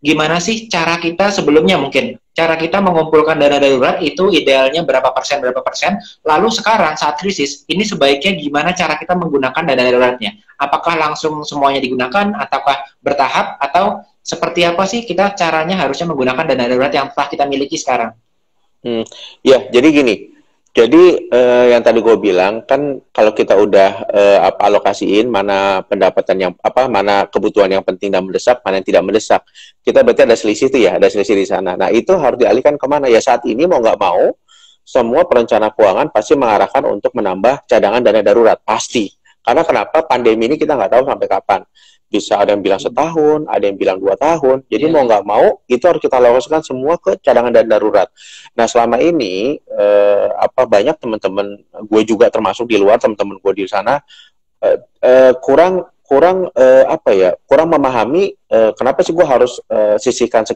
gimana sih cara kita sebelumnya mungkin? Cara kita mengumpulkan dana darurat itu idealnya berapa persen? Lalu sekarang saat krisis, ini sebaiknya gimana cara kita menggunakan dana daruratnya? Apakah langsung semuanya digunakan, ataukah bertahap, atau seperti apa sih kita caranya harusnya menggunakan dana darurat yang telah kita miliki sekarang? Ya, jadi gini. Jadi yang tadi gue bilang kan kalau kita udah alokasiin mana pendapatan yang mana kebutuhan yang penting dan mendesak, mana yang tidak mendesak, kita berarti ada selisih tuh ya, ada selisih di sana. Nah itu harus dialihkan kemana ya? Saat ini mau nggak mau semua perencana keuangan pasti mengarahkan untuk menambah cadangan dana darurat, pasti. Karena kenapa? Pandemi ini kita nggak tahu sampai kapan. Bisa ada yang bilang setahun, ada yang bilang 2 tahun. Jadi mau nggak mau itu harus kita alokasikan semua ke cadangan dana darurat. Nah selama ini banyak teman-teman gue juga termasuk di luar, teman-teman gue di sana kurang memahami kenapa sih gue harus sisihkan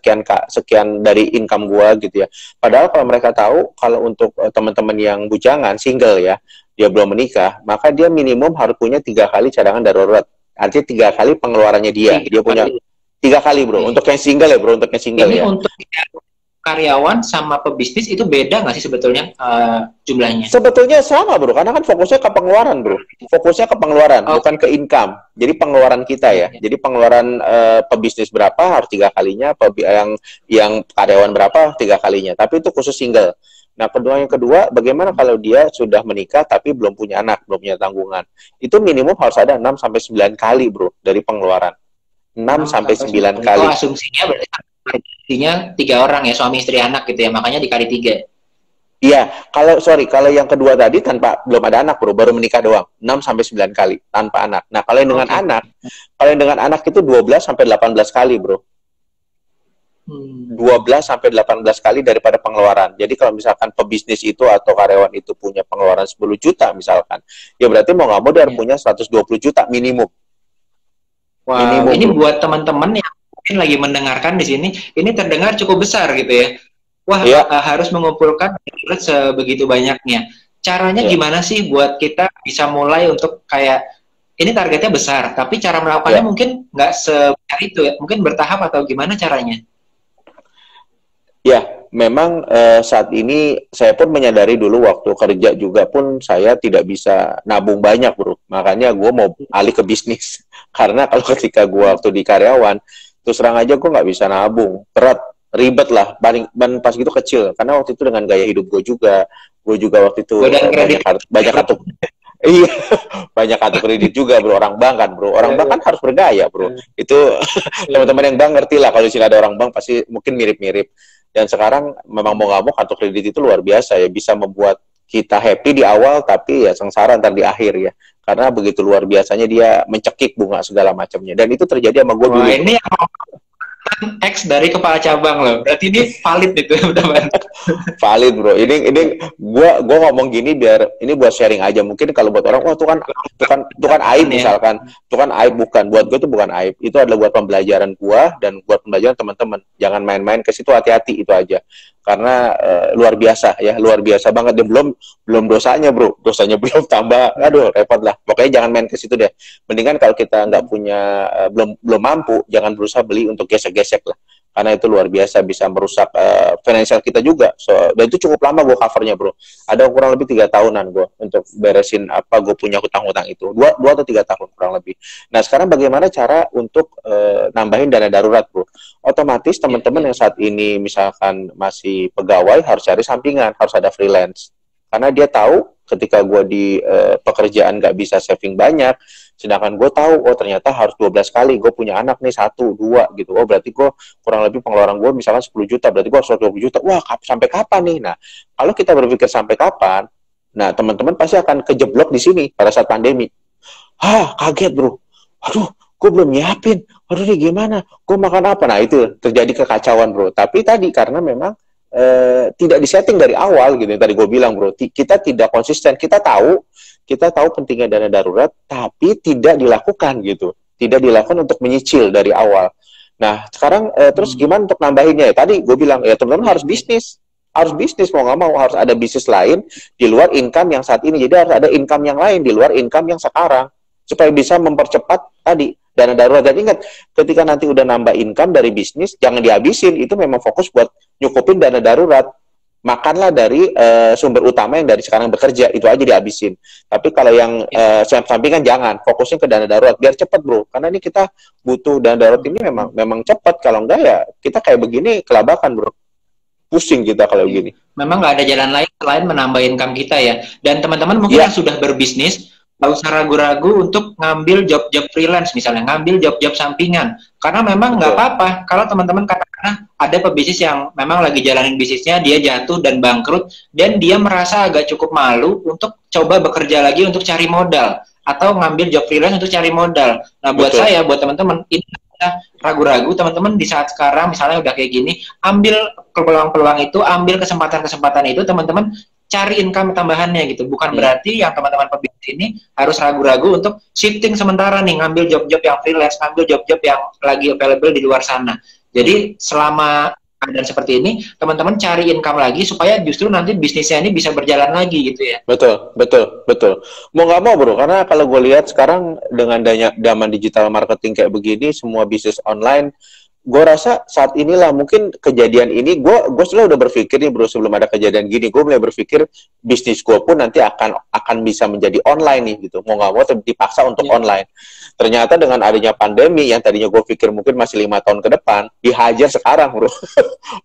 sekian dari income gue gitu ya. Padahal kalau mereka tahu kalau untuk teman-teman yang bujangan single ya, dia belum menikah, maka dia minimum harus punya 3 kali cadangan darurat. Artinya 3 kali pengeluarannya dia punya 3 kali bro, untuk yang single ya bro, untuk yang single Ini ya. untuk karyawan sama pebisnis itu beda nggak sih sebetulnya jumlahnya? Sebetulnya sama bro, karena kan fokusnya ke pengeluaran bro, fokusnya ke pengeluaran, bukan ke income. Jadi pengeluaran kita ya, jadi pengeluaran pebisnis berapa harus 3 kalinya, yang karyawan berapa 3 kalinya. Tapi itu khusus single. Nah, yang kedua, bagaimana kalau dia sudah menikah tapi belum punya anak, belum punya tanggungan? Itu minimum harus ada 6 sampai 9 kali bro dari pengeluaran. 6 sampai 9 kali. Oh, asumsinya berarti artinya 3 orang ya, suami istri anak gitu ya, makanya dikali 3. Iya, kalau yang kedua tadi belum ada anak bro, baru menikah doang, 6 sampai 9 kali tanpa anak. Nah, kalau yang dengan anak itu 12 sampai 18 kali bro. 12 sampai 18 kali daripada pengeluaran. Jadi kalau misalkan pebisnis itu atau karyawan itu punya pengeluaran 10 juta misalkan, ya berarti mau nggak mau dia harus punya 120 juta minimum. Wow, ini bro, buat teman-teman yang mungkin lagi mendengarkan di sini, ini terdengar cukup besar gitu ya. Wah, harus mengumpulkan sebegitu banyaknya. Caranya gimana sih buat kita bisa mulai untuk kayak, ini targetnya besar, tapi cara melakukannya mungkin nggak sebesar itu ya, mungkin bertahap atau gimana caranya? Ya, memang saat ini saya pun menyadari dulu waktu kerja juga pun saya tidak bisa nabung banyak bro. Makanya gue mau alih ke bisnis. Karena kalau ketika gue waktu di karyawan, terus terang aja gue nggak bisa nabung. Berat, ribet lah. Dan pas gitu kecil. Karena waktu itu dengan gaya hidup gue juga waktu itu banyak kartu. Iya, banyak kartu kredit juga bro. Orang bank kan bro. Orang bank kan harus bergaya bro. Itu teman-teman yang bank ngerti lah. Kalau di sini ada orang bank pasti mungkin mirip-mirip. Dan sekarang memang mau nggak mau kartu kredit itu luar biasa ya, bisa membuat kita happy di awal tapi ya sengsara ntar di akhir ya, karena begitu luar biasanya dia mencekik bunga segala macamnya. Dan itu terjadi sama gue dulu. Ini X dari kepala cabang loh, berarti ini valid itu teman. Valid bro, ini gua ngomong gini biar ini buat sharing aja. Mungkin kalau buat orang, wah itu kan aib misalkan, itu kan aib, bukan. Buat gue itu bukan aib, itu adalah buat pembelajaran gua dan buat pembelajaran teman-teman. Jangan main-main ke situ, hati-hati itu aja. Karena luar biasa ya, luar biasa banget. Dia belum dosanya bro, dosanya belum tambah, aduh repot lah. Pokoknya jangan main ke situ deh. Mendingan kalau kita nggak punya, belum mampu, jangan berusaha beli untuk gesek-gesek lah. Karena itu luar biasa bisa merusak finansial kita juga. Dan itu cukup lama gue covernya bro. Ada kurang lebih 3 tahunan gue untuk beresin gue punya hutang-hutang itu. 2 atau 3 tahun kurang lebih. Nah sekarang bagaimana cara untuk nambahin dana darurat bro? Otomatis teman-teman yang saat ini misalkan masih pegawai harus cari sampingan, harus ada freelance. Karena dia tahu ketika gue di pekerjaan nggak bisa saving banyak, sedangkan gue tahu, oh ternyata harus 12 kali, gue punya anak nih 1, 2 gitu, oh berarti gue kurang lebih pengeluaran gue misalkan 10 juta, berarti gue harus 20 juta, wah sampai kapan nih? Nah, kalau kita berpikir sampai kapan, nah teman-teman pasti akan kejeblok di sini pada saat pandemi. Kaget bro, aduh, gue belum nyiapin, aduh ini gimana, gue makan apa? Nah itu terjadi kekacauan bro, tapi tadi karena memang tidak disetting dari awal gitu, yang tadi gue bilang bro, kita tidak konsisten, kita tahu pentingnya dana darurat, tapi tidak dilakukan gitu, tidak dilakukan untuk menyicil dari awal. Nah sekarang terus gimana untuk nambahinnya? Tadi gue bilang ya teman-teman harus bisnis mau nggak mau, harus ada bisnis lain di luar income yang saat ini, jadi harus ada income yang lain di luar income yang sekarang supaya bisa mempercepat tadi dana darurat. Dan ingat, ketika nanti udah nambah income dari bisnis, jangan dihabisin, itu memang fokus buat nyukupin dana darurat. Makanlah dari sumber utama yang dari sekarang bekerja, itu aja dihabisin. Tapi kalau yang sampingan jangan, fokusnya ke dana darurat, biar cepat bro. Karena ini kita butuh dana darurat ini memang cepat, kalau enggak ya kita kayak begini kelabakan bro. Pusing kita kalau begini. Memang nggak ada jalan lain selain menambah income kita ya. Dan teman-teman mungkin yang sudah berbisnis, nggak usah ragu-ragu untuk ngambil job-job freelance misalnya, ngambil job-job sampingan. Karena memang nggak apa-apa kalau teman-teman katakan ada pebisnis yang memang lagi jalanin bisnisnya, dia jatuh dan bangkrut, dan dia merasa agak cukup malu untuk coba bekerja lagi untuk cari modal, atau ngambil job freelance untuk cari modal. Nah buat saya, buat teman-teman, ini ragu-ragu teman-teman di saat sekarang misalnya udah kayak gini, ambil peluang-peluang itu, ambil kesempatan-kesempatan itu, teman-teman cari income tambahannya gitu. Bukan berarti yang teman-teman pebisnis ini harus ragu-ragu untuk shifting sementara nih, ngambil job-job yang freelance, ngambil job-job yang lagi available di luar sana. Jadi selama keadaan seperti ini, teman-teman cari income lagi supaya justru nanti bisnisnya ini bisa berjalan lagi gitu ya. Betul, betul, betul. Mau nggak mau bro, karena kalau gue lihat sekarang dengan zaman digital marketing kayak begini, semua bisnis online, gue rasa saat inilah mungkin kejadian ini, gue selalu udah berpikir nih bro, sebelum ada kejadian gini, gue mulai berpikir bisnis gue pun nanti akan bisa menjadi online nih gitu. Mau nggak mau dipaksa untuk online. Ternyata dengan adanya pandemi yang tadinya gue pikir mungkin masih 5 tahun ke depan, dihajar sekarang bro.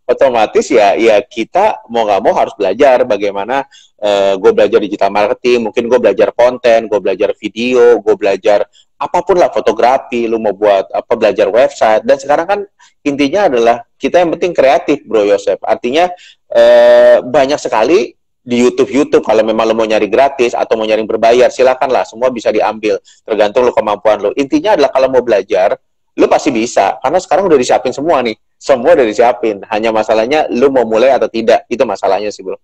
Otomatis ya kita mau nggak mau harus belajar bagaimana. Gue belajar digital marketing, mungkin gue belajar konten, gue belajar video, gue belajar apapun lah, fotografi, lu mau buat apa, belajar website. Dan sekarang kan intinya adalah kita yang penting kreatif bro Yosef. Artinya banyak sekali di YouTube kalau memang lo mau nyari gratis atau mau nyari berbayar, silakanlah, semua bisa diambil tergantung lo kemampuan lo. Intinya adalah kalau mau belajar lo pasti bisa, karena sekarang udah disiapin semua nih, semua udah disiapin, hanya masalahnya lo mau mulai atau tidak, itu masalahnya sih bro.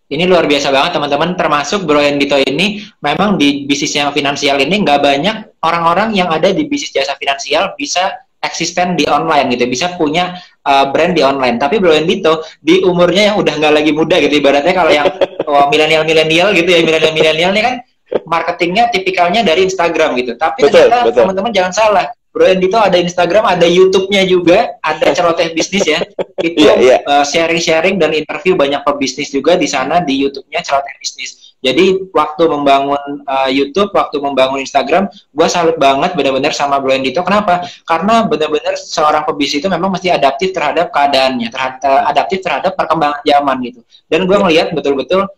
Ini luar biasa banget teman-teman, termasuk Bro Hendito ini memang di bisnis yang finansial ini nggak banyak orang-orang yang ada di bisnis jasa finansial bisa eksisten di online gitu, bisa punya brand di online. Tapi Bro Hendito di umurnya yang udah nggak lagi muda gitu, ibaratnya kalau yang milenial gitu ya, milenial ini kan marketingnya tipikalnya dari Instagram gitu. Tapi ternyata teman-teman jangan salah, Bro Hendito ada Instagram, ada YouTube-nya juga, ada celoteh bisnis ya. Itu sharing-sharing dan interview banyak pebisnis juga di sana, di YouTube-nya celoteh bisnis. Jadi waktu membangun YouTube, waktu membangun Instagram, gue salut banget benar-benar sama Bro Hendito. Kenapa? Karena benar-benar seorang pebisnis itu memang mesti adaptif terhadap keadaannya, adaptif terhadap perkembangan zaman gitu. Dan gue melihat betul-betul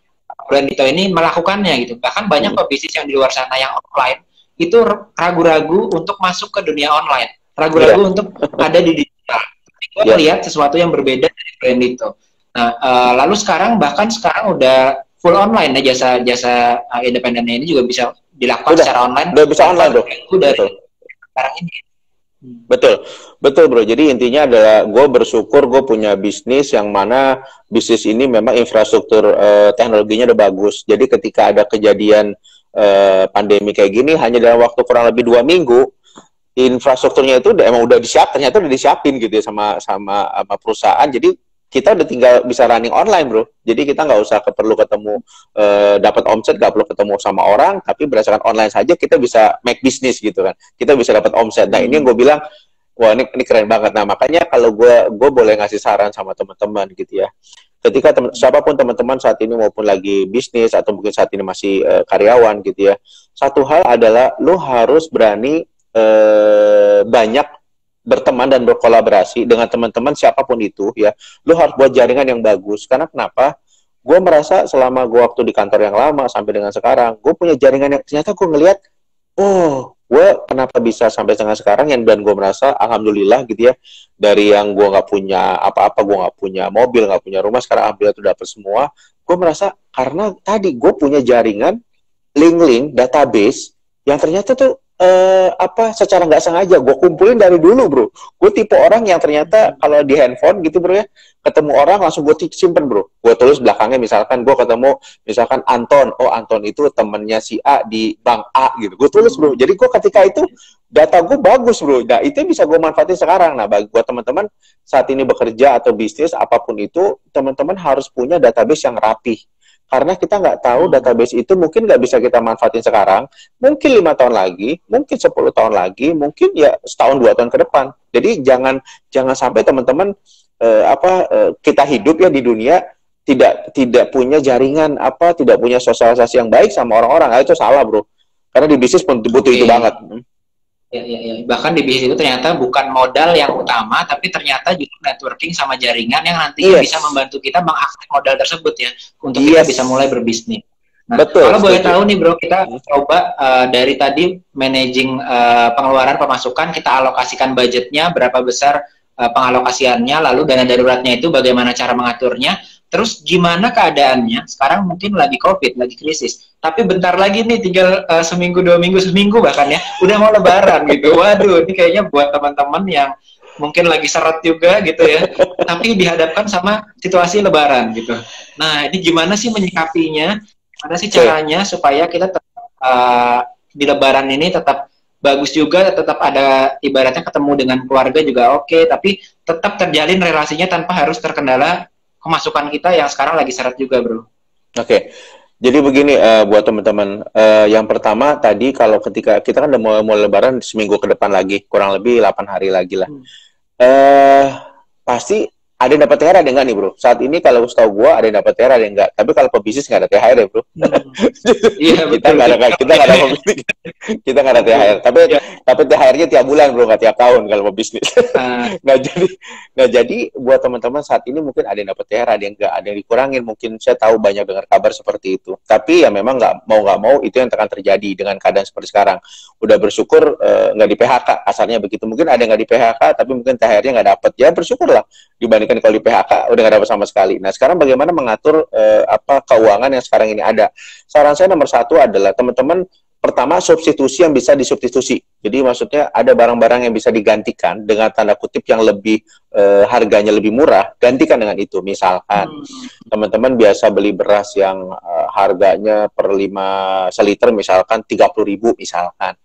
Bro Hendito ini melakukannya gitu. Bahkan banyak pebisnis yang di luar sana yang offline itu ragu-ragu untuk masuk ke dunia online, ragu-ragu untuk ada di digital. Gue lihat sesuatu yang berbeda dari brand itu. Nah, lalu bahkan sekarang udah full online ya, jasa independennya ini juga bisa dilakukan secara online. Udah bisa online bro. Dari sekarang ini. Betul bro. Jadi intinya adalah gue bersyukur gue punya bisnis yang mana bisnis ini memang infrastruktur teknologinya udah bagus. Jadi ketika ada kejadian pandemi kayak gini, hanya dalam waktu kurang lebih 2 minggu infrastrukturnya itu emang udah ternyata udah disiapin gitu ya sama perusahaan. Jadi kita udah tinggal bisa running online bro. Jadi kita nggak usah perlu ketemu dapat omset, nggak perlu ketemu sama orang, tapi berdasarkan online saja kita bisa make business gitu kan. Kita bisa dapat omset. Nah ini yang gue bilang, wah ini keren banget. Nah makanya kalau gue boleh ngasih saran sama teman-teman gitu ya. Ketika siapapun teman-teman saat ini maupun lagi bisnis atau mungkin saat ini masih karyawan gitu ya, satu hal adalah lo harus berani banyak berteman dan berkolaborasi dengan teman-teman siapapun itu ya. Lo harus buat jaringan yang bagus. Karena kenapa? Gue merasa selama gue waktu di kantor yang lama sampai dengan sekarang, gue punya jaringan yang ternyata gue ngelihat, oh gue kenapa bisa sampai dengan sekarang, dan gue merasa alhamdulillah gitu ya, dari yang gue nggak punya apa-apa, gue nggak punya mobil, nggak punya rumah, sekarang alhamdulillah tuh dapet semua. Gue merasa karena tadi gue punya jaringan, link-link, database yang ternyata tuh secara nggak sengaja gue kumpulin dari dulu bro. Gue tipe orang yang ternyata kalau di handphone gitu bro ya, ketemu orang langsung gue simpen bro. Gue tulis belakangnya, misalkan gue ketemu misalkan Anton, oh Anton itu temennya si A di bank A gitu, gue tulis bro. Jadi gue ketika itu data gue bagus bro. Nah itu bisa gue manfaatin sekarang. Nah bagi gue teman-teman saat ini bekerja atau bisnis apapun itu, teman-teman harus punya database yang rapih. Karena kita nggak tahu database itu mungkin nggak bisa kita manfaatin sekarang, mungkin 5 tahun lagi, mungkin 10 tahun lagi, mungkin ya setahun 2 tahun ke depan. Jadi jangan sampai teman-teman kita hidup ya di dunia tidak punya jaringan tidak punya sosialisasi yang baik sama orang-orang. Nah, itu salah bro. Karena di bisnis pun butuh itu banget. Ya. Bahkan di bisnis itu ternyata bukan modal yang utama, tapi ternyata juga networking sama jaringan yang nantinya bisa membantu kita mengakses modal tersebut ya, untuk kita bisa mulai berbisnis. Nah, kalau boleh tahu nih bro, kita coba dari tadi managing pengeluaran pemasukan, kita alokasikan budgetnya, berapa besar pengalokasiannya, lalu dana daruratnya itu bagaimana cara mengaturnya. Terus gimana keadaannya? Sekarang mungkin lagi COVID, lagi krisis. Tapi bentar lagi nih, tinggal seminggu, 2 minggu, seminggu bahkan ya, udah mau lebaran gitu. Waduh, ini kayaknya buat teman-teman yang mungkin lagi seret juga gitu ya. Tapi dihadapkan sama situasi lebaran gitu. Nah, ini gimana sih menyikapinya? Gimana sih caranya supaya kita tetap di lebaran ini tetap bagus juga, tetap ada ibaratnya ketemu dengan keluarga juga oke, tapi tetap terjalin relasinya tanpa harus terkendala kemasukan kita yang sekarang lagi seret juga, bro. Oke. Jadi begini buat teman-teman, yang pertama tadi kalau ketika kita kan udah mau Lebaran seminggu ke depan lagi, kurang lebih 8 hari lagi lah. Pasti ada yang dapat THR, ada yang enggak nih, bro? Saat ini kalau setahu gua ada yang dapat THR, ada yang enggak. Tapi kalau pebisnis nggak ada THR ya, bro. Iya, Kita nggak ada kita nggak ada THR. Tapi THR-nya tiap bulan, bro, nggak tiap tahun kalau pebisnis. Nggak jadi buat teman-teman saat ini mungkin ada yang dapat THR, ada yang enggak, ada yang dikurangin. Mungkin saya tahu banyak dengar kabar seperti itu. Tapi ya memang nggak mau itu yang akan terjadi dengan keadaan seperti sekarang. Udah bersyukur nggak di PHK, asalnya begitu. Mungkin ada yang nggak di PHK, tapi mungkin THR-nya nggak dapat. Ya bersyukurlah dibandingkan kalau di PHK udah nggak dapat sama sekali. Nah sekarang bagaimana mengatur keuangan yang sekarang ini ada? Saran saya nomor satu adalah teman-teman pertama substitusi yang bisa disubstitusi. Jadi maksudnya ada barang-barang yang bisa digantikan dengan tanda kutip yang lebih harganya lebih murah, gantikan dengan itu. Misalkan teman-teman biasa beli beras yang harganya per 5 seliter misalkan 30.000 misalkan.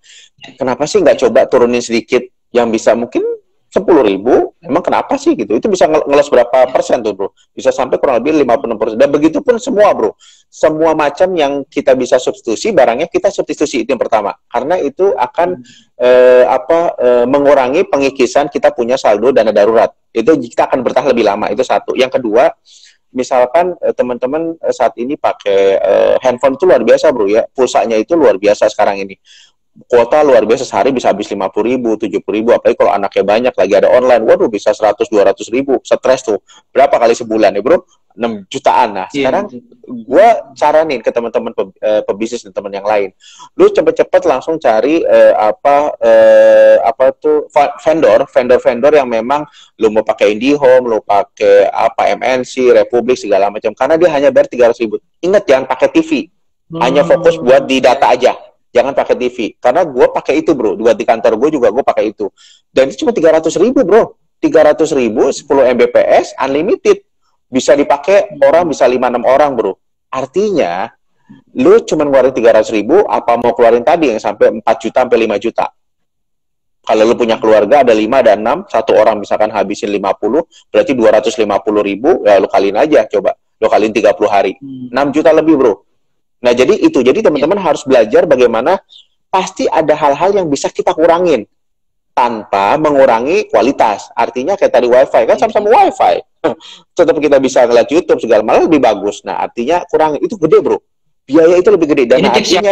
Kenapa sih nggak coba turunin sedikit yang bisa mungkin 10.000, emang kenapa sih gitu? Itu bisa ngeles berapa persen tuh, bro? Bisa sampai kurang lebih 56%. Dan begitu pun semua, bro. Semua macam yang kita bisa substitusi, barangnya kita substitusi, itu yang pertama. Karena itu akan mengurangi pengikisan kita punya saldo dana darurat. Itu kita akan bertahan lebih lama, itu satu. Yang kedua, misalkan teman-teman saat ini pakai handphone itu luar biasa, bro ya. Pulsanya itu luar biasa sekarang ini. Kuota luar biasa, sehari bisa habis 50.000, 70.000, apalagi kalau anaknya banyak, lagi ada online, waduh bisa 100-200.000, stres tuh. Berapa kali sebulan ya bro? 6 jutaan. Nah sekarang gue saranin ke teman-teman pebisnis dan teman yang lain, lu cepet-cepet langsung cari vendor yang memang lu mau pakai IndiHome, lu pakai MNC, Republik segala macam, karena dia hanya bayar 300.000. Ingat jangan pakai TV, hanya fokus buat di data aja. Jangan pakai TV, karena gue pakai itu bro, buat di kantor gue juga gue pakai itu, dan itu cuma 300.000 bro, 300.000, 10 Mbps, unlimited, bisa dipakai orang, bisa 5-6 orang bro. Artinya, lu cuma ngeluarin 300.000, apa mau keluarin tadi yang sampai 4 juta sampai 5 juta. Kalau lu punya keluarga ada 5, ada 6, satu orang misalkan habisin 50, berarti 250.000, ya lu kaliin aja, coba, lu kaliin 30 hari, 6 juta lebih bro. Nah, jadi teman-teman harus belajar bagaimana pasti ada hal-hal yang bisa kita kurangin tanpa mengurangi kualitas. Artinya kayak tadi wifi, kan sama-sama wifi. Tetap kita bisa ngeliat YouTube segala, malah lebih bagus. Nah, artinya kurang itu gede, bro. Biaya itu lebih gede. Dan tips yang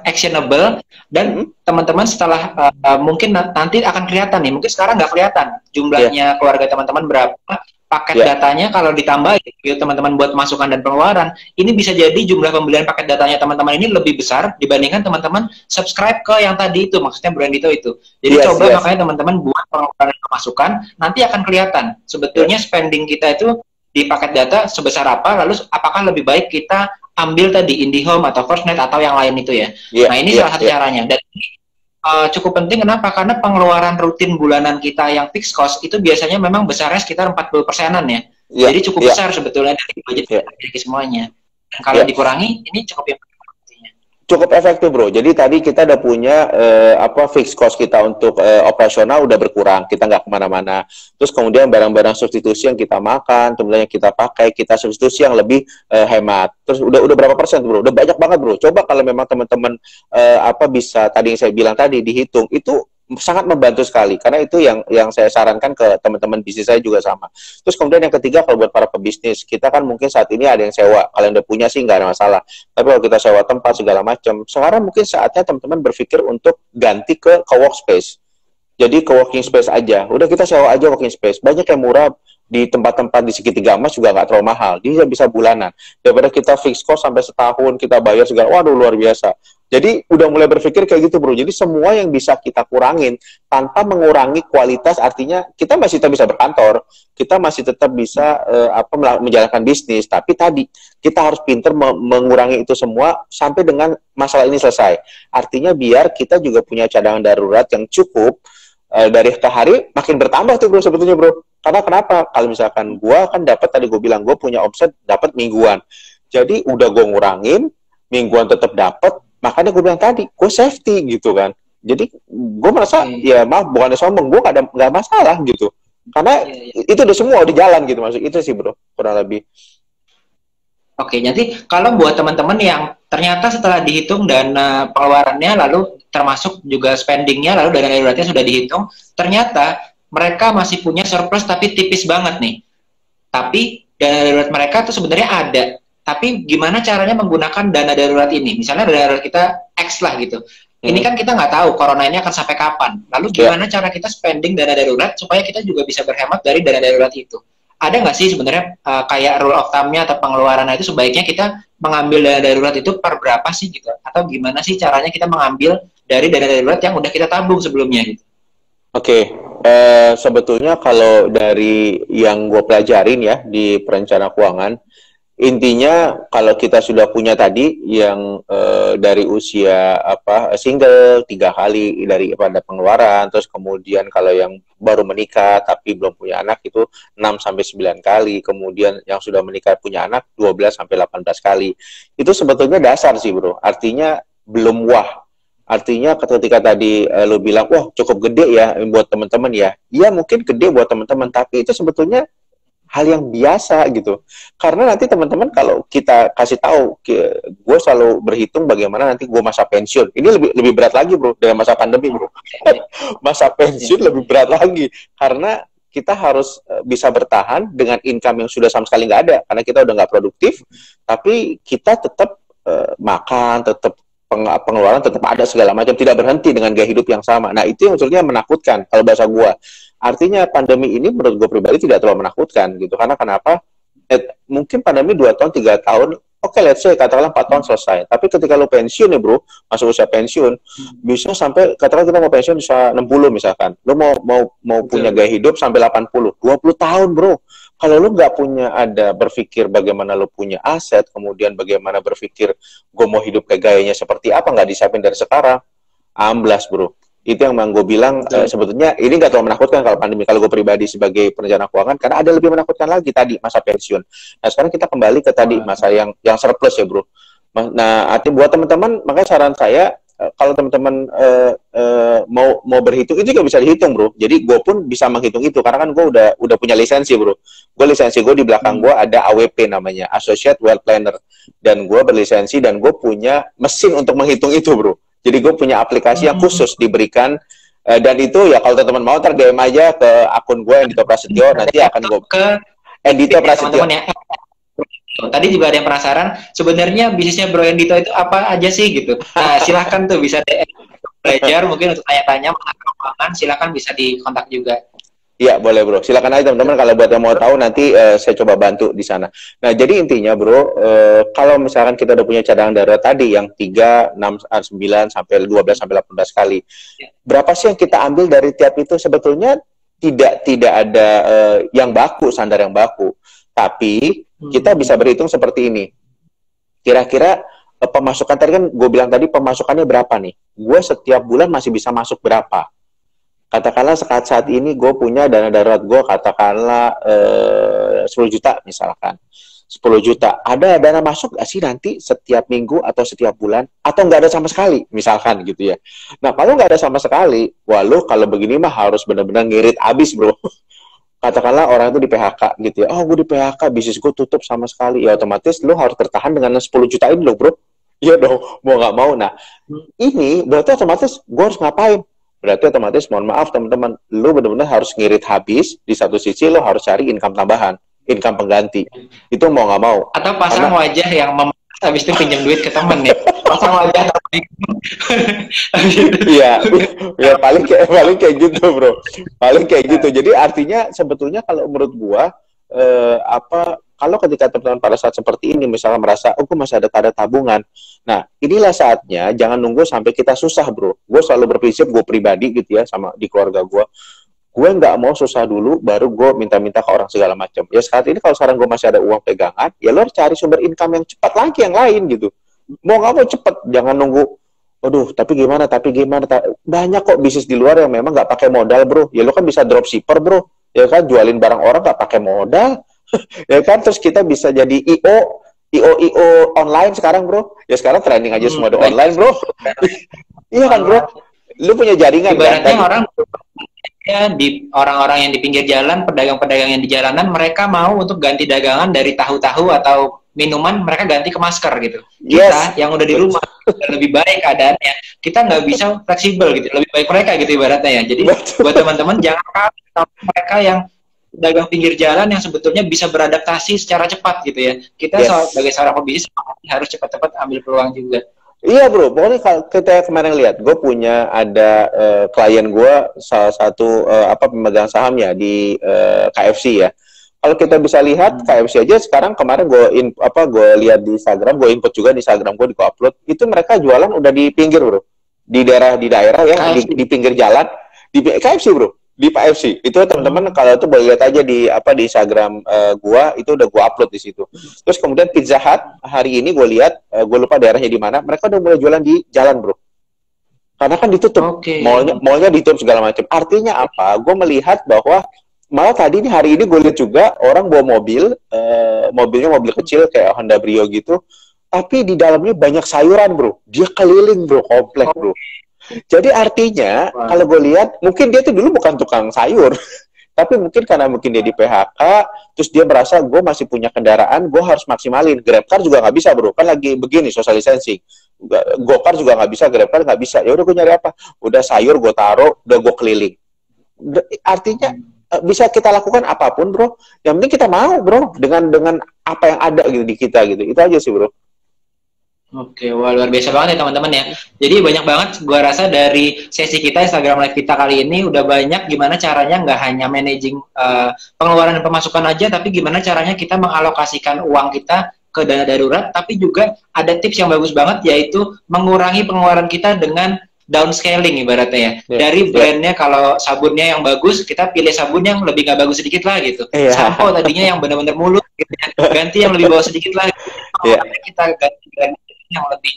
actionable, dan teman-teman setelah mungkin nanti akan kelihatan nih, mungkin sekarang nggak kelihatan jumlahnya keluarga teman-teman berapa, paket datanya kalau ditambah gitu, teman-teman buat masukan dan pengeluaran, ini bisa jadi jumlah pembelian paket datanya teman-teman ini lebih besar dibandingkan teman-teman subscribe ke yang tadi itu, maksudnya Brandito itu. Jadi makanya teman-teman buat pengeluaran dan pemasukan, nanti akan kelihatan sebetulnya spending kita itu di paket data sebesar apa, lalu apakah lebih baik kita ambil tadi IndiHome atau FirstNet atau yang lain itu ya. Nah ini salah satu caranya, dan cukup penting. Kenapa? Karena pengeluaran rutin bulanan kita yang fixed cost itu biasanya memang besarnya sekitar 40%-an ya. Jadi cukup besar sebetulnya dari budget kita miliki semuanya. Dan kalau dikurangi, ini cukup cukup efektif bro. Jadi tadi kita udah punya fixed cost kita untuk operasional udah berkurang, kita nggak kemana-mana. Terus kemudian barang-barang substitusi yang kita makan, kemudian yang kita pakai, kita substitusi yang lebih hemat. Terus udah berapa persen bro? Udah banyak banget bro. Coba kalau memang teman-teman bisa tadi yang saya bilang tadi dihitung, itu sangat membantu sekali, karena itu yang saya sarankan ke teman-teman bisnis saya juga sama. Terus kemudian yang ketiga, kalau buat para pebisnis, kita kan mungkin saat ini ada yang sewa, kalau yang udah punya sih nggak ada masalah, tapi kalau kita sewa tempat segala macam, sekarang mungkin saatnya teman-teman berpikir untuk ganti ke workspace. Jadi ke working space aja, udah kita sewa aja working space, banyak yang murah di tempat-tempat di segitiga emas juga nggak terlalu mahal, dia bisa bulanan, daripada kita fix cost sampai setahun kita bayar segala, waduh luar biasa. Jadi udah mulai berpikir kayak gitu bro. Jadi semua yang bisa kita kurangin tanpa mengurangi kualitas, artinya kita masih tetap bisa berkantor, kita masih tetap bisa menjalankan bisnis. Tapi tadi kita harus pinter mengurangi itu semua sampai dengan masalah ini selesai. Artinya biar kita juga punya cadangan darurat yang cukup dari ke hari makin bertambah tuh bro sebetulnya bro. Karena kenapa? Kalau misalkan gue kan dapat, tadi gue bilang gue punya omset dapat mingguan. Jadi udah gue ngurangin, mingguan tetap dapat. Makanya gue bilang tadi, gue safety gitu kan. Jadi gue merasa ya maaf bukannya sombong, gue nggak masalah gitu. Karena itu udah semua udah jalan gitu, maksud itu sih bro, kurang lebih. Oke, jadi kalau buat teman-teman yang ternyata setelah dihitung dana pengeluarannya, lalu termasuk juga spendingnya, lalu dana daruratnya sudah dihitung, ternyata mereka masih punya surplus tapi tipis banget nih. Tapi dana darurat mereka tuh sebenarnya ada. Tapi gimana caranya menggunakan dana darurat ini? Misalnya dana darurat kita X lah gitu. Ini kan kita nggak tahu corona ini akan sampai kapan. Lalu gimana cara kita spending dana darurat supaya kita juga bisa berhemat dari dana darurat itu? Ada nggak sih sebenarnya kayak rule of thumb-nya atau pengeluaran itu sebaiknya kita mengambil dana darurat itu per berapa sih gitu? Atau gimana sih caranya kita mengambil dari dana darurat yang udah kita tabung sebelumnya gitu? Oke, sebetulnya kalau dari yang gue pelajarin ya di perencana keuangan, intinya kalau kita sudah punya tadi yang dari usia single 3 kali daripada pengeluaran, terus kemudian kalau yang baru menikah tapi belum punya anak itu 6 sampai 9 kali, kemudian yang sudah menikah punya anak 12 sampai 18 kali. Itu sebetulnya dasar sih, Bro. Artinya belum wah. Artinya ketika tadi lo bilang, wah cukup gede ya buat teman-teman ya. Iya mungkin gede buat teman-teman, tapi itu sebetulnya hal yang biasa gitu. Karena nanti teman-teman kalau kita kasih tahu, gue selalu berhitung bagaimana nanti gue masa pensiun. Ini lebih berat lagi bro, dari masa pandemi bro. Masa pensiun lebih berat lagi. Karena kita harus bisa bertahan dengan income yang sudah sama sekali nggak ada. Karena kita udah nggak produktif, tapi kita tetap makan, tetap pengeluaran tetap ada segala macam, tidak berhenti dengan gaya hidup yang sama. Nah itu yang sebetulnya menakutkan kalau bahasa gue. Artinya pandemi ini menurut gue pribadi tidak terlalu menakutkan gitu. Karena kenapa? Mungkin pandemi 2 tahun, 3 tahun, oke, let's say katakanlah 4 tahun selesai. Tapi ketika lo pensiun ya bro, masuk usia pensiun, bisa sampai katakanlah kita mau pensiun bisa 60 misalkan. Lo mau punya gaya hidup sampai 80, 20 tahun bro. Kalau lo nggak punya berpikir bagaimana lo punya aset, kemudian bagaimana berpikir gue mau hidup kayak gayanya seperti apa, nggak disiapin dari sekarang, amblas bro. Itu yang gue bilang sebetulnya ini nggak terlalu menakutkan kalau pandemi. Kalau gue pribadi sebagai perencana keuangan, karena ada lebih menakutkan lagi tadi masa pensiun. Nah sekarang kita kembali ke tadi masa yang surplus ya bro. Nah artinya buat teman-teman, makanya saran saya kalau teman-teman mau berhitung itu juga bisa dihitung bro. Jadi gue pun bisa menghitung itu karena kan gue udah punya lisensi bro. Lisensi gue di belakang gue ada AWP namanya, Associate Wealth Planner, dan gue berlisensi dan gue punya mesin untuk menghitung itu bro. Jadi gue punya aplikasi yang khusus diberikan dan itu ya kalau teman-teman mau DM aja ke akun gue Endito Prasetyo, nanti akan gue ke Endito Prasetyo. Ya. Tadi juga ada yang penasaran sebenarnya bisnisnya Bro Endito itu apa aja sih gitu. Nah silahkan tuh bisa belajar mungkin untuk tanya-tanya mengenai keuangan, silahkan bisa dikontak juga. Iya boleh bro, silakan aja teman-teman kalau buat yang mau tahu nanti saya coba bantu di sana. Nah jadi intinya bro, kalau misalkan kita udah punya cadangan darurat tadi yang 3, 6, 9 sampai 12 sampai 18 kali, berapa sih yang kita ambil dari tiap itu? Sebetulnya tidak ada yang baku, standar yang baku, tapi kita bisa berhitung seperti ini. Kira-kira pemasukan tadi kan gue bilang tadi pemasukannya berapa nih? Gue setiap bulan masih bisa masuk berapa? Katakanlah saat ini gue punya dana darurat gue katakanlah 10 juta misalkan. 10 juta. Ada dana masuk gak sih nanti setiap minggu atau setiap bulan? Atau nggak ada sama sekali misalkan gitu ya. Nah kalau nggak ada sama sekali, wah lo kalau begini mah harus benar-benar ngirit abis bro. Katakanlah orang itu di PHK gitu ya. Oh gue di PHK, bisnis gue tutup sama sekali. Ya otomatis lo harus bertahan dengan 10 juta ini loh bro. Iya dong, mau nggak mau. Nah ini berarti otomatis gue harus ngapain? Berarti otomatis mohon maaf teman-teman, lu benar-benar harus ngirit habis, di satu sisi lu harus cari income tambahan, income pengganti. Itu mau nggak mau. Atau pasang wajah yang habis itu pinjam duit ke temen ya. Pasang wajah. Iya, ya paling kayak gitu bro. Paling kayak gitu. Jadi artinya sebetulnya kalau menurut gua kalau ketika teman-teman pada saat seperti ini misalnya merasa, oh gue masih ada tabungan. Nah, inilah saatnya jangan nunggu sampai kita susah, bro. Gue selalu berprinsip, gue pribadi gitu ya, sama di keluarga gue nggak mau susah dulu, baru gue minta-minta ke orang segala macam. Ya saat ini kalau sekarang gue masih ada uang pegangan, ya lo harus cari sumber income yang cepat lagi yang lain gitu. Mau nggak mau cepet, jangan nunggu, aduh, tapi gimana. Banyak kok bisnis di luar yang memang nggak pakai modal, bro. Ya lo kan bisa dropshipper, bro. Ya kan, jualin barang orang nggak pakai modal. Ya kan, terus kita bisa jadi IO online sekarang bro. Ya sekarang trending aja semua online bro. Iya kan bro. Lu punya jaringan Ibaratnya kan? orang ya, di orang-orang yang di pinggir jalan, pedagang-pedagang yang di jalanan, mereka mau untuk ganti dagangan dari tahu-tahu atau minuman, mereka ganti ke masker gitu. Yes. Kita yang udah di rumah lebih baik keadaannya, kita nggak bisa fleksibel gitu, lebih baik mereka gitu ibaratnya ya. Jadi Betul. buat teman-teman jangan kaget sama mereka yang dagang pinggir jalan yang sebetulnya bisa beradaptasi secara cepat gitu ya. Kita sebagai seorang pebisnis harus cepat-cepat ambil peluang juga. Iya bro, pokoknya kalau kita kemarin lihat, gue punya ada klien gue salah satu pemegang saham ya di KFC ya. Kalau kita bisa lihat KFC aja sekarang kemarin gue lihat di Instagram, gue input juga di Instagram gue, di upload itu mereka jualan udah di pinggir bro, di daerah ya, di pinggir jalan, di KFC bro. Di KFC itu teman-teman kalau itu boleh lihat aja di Instagram gua itu udah gua upload di situ. Terus kemudian Pizza Hut hari ini gue lihat gua lupa daerahnya di mana, mereka udah mulai jualan di jalan bro, karena kan ditutup, mallnya ditutup segala macam. Artinya apa? Gue melihat bahwa malah tadi nih hari ini gue lihat juga orang bawa mobilnya mobil kecil kayak Honda Brio gitu, tapi di dalamnya banyak sayuran bro, dia keliling bro, komplek bro. Jadi artinya kalau gue lihat mungkin dia tuh dulu bukan tukang sayur, tapi mungkin karena mungkin dia di PHK, terus dia merasa gue masih punya kendaraan, gue harus maksimalin. GrabCar juga nggak bisa bro, kan lagi begini social distancing. GoCar juga nggak bisa, GrabCar nggak bisa. Ya udah gue nyari apa? Udah sayur gue taruh, udah gue keliling. Artinya bisa kita lakukan apapun bro. Yang penting kita mau bro dengan apa yang ada gitu di kita gitu. Itu aja sih bro. Oke, wah luar biasa banget ya teman-teman ya. Jadi banyak banget gua rasa dari sesi kita Instagram Live kita kali ini udah banyak gimana caranya nggak hanya managing pengeluaran dan pemasukan aja, tapi gimana caranya kita mengalokasikan uang kita ke dana darurat, tapi juga ada tips yang bagus banget yaitu mengurangi pengeluaran kita dengan downscaling ibaratnya ya. Dari brandnya kalau sabunnya yang bagus, kita pilih sabun yang lebih nggak bagus sedikit lah gitu. Sampo tadinya yang benar-benar mulus, gitu ya. Ganti yang lebih bawah sedikit lah. Kita ganti brand yang lebih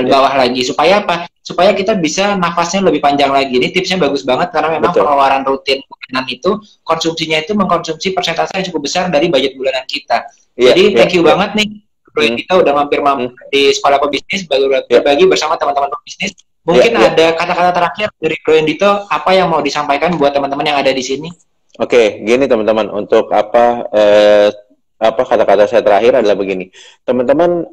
bawah lagi supaya apa? Supaya kita bisa nafasnya lebih panjang lagi. Ini tipsnya bagus banget karena memang pengeluaran rutin bulanan itu konsumsinya itu mengkonsumsi persentase yang cukup besar dari budget bulanan kita. Jadi thank you banget nih Bro kita udah mampir di Sekolah Pebisnis berbagi bersama teman-teman pebisnis. Mungkin ada kata-kata terakhir dari Bro Dito, apa yang mau disampaikan buat teman-teman yang ada di sini? Oke, gini teman-teman, untuk kata-kata saya terakhir adalah begini, teman-teman,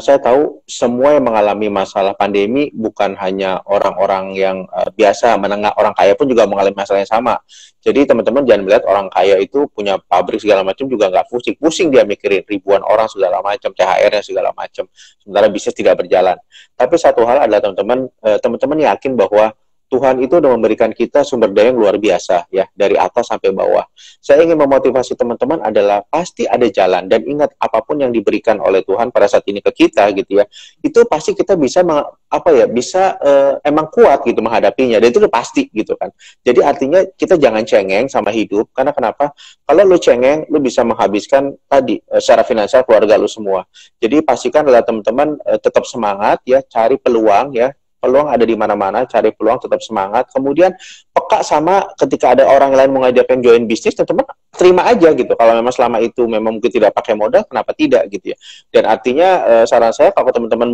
saya tahu semua yang mengalami masalah pandemi bukan hanya orang-orang yang biasa, menengah, orang kaya pun juga mengalami masalah yang sama. Jadi teman-teman jangan melihat orang kaya itu punya pabrik segala macam juga nggak pusing dia mikirin ribuan orang segala macam, THR-nya segala macam, sementara bisnis tidak berjalan. Tapi satu hal adalah teman-teman yakin bahwa Tuhan itu sudah memberikan kita sumber daya yang luar biasa ya, dari atas sampai bawah. Saya ingin memotivasi teman-teman adalah pasti ada jalan, dan ingat apapun yang diberikan oleh Tuhan pada saat ini ke kita gitu ya, itu pasti kita bisa emang kuat gitu menghadapinya, dan itu udah pasti gitu kan. Jadi artinya kita jangan cengeng sama hidup, karena kenapa? Kalau lu cengeng, lu bisa menghabiskan tadi secara finansial keluarga lu semua. Jadi pastikan adalah teman-teman tetap semangat ya, cari peluang ya. Peluang ada di mana-mana, cari peluang, tetap semangat. Kemudian peka sama ketika ada orang lain mengajarkan join bisnis, teman-teman terima aja gitu. Kalau memang selama itu memang mungkin tidak pakai modal, kenapa tidak gitu ya. Dan artinya saran saya kalau teman-teman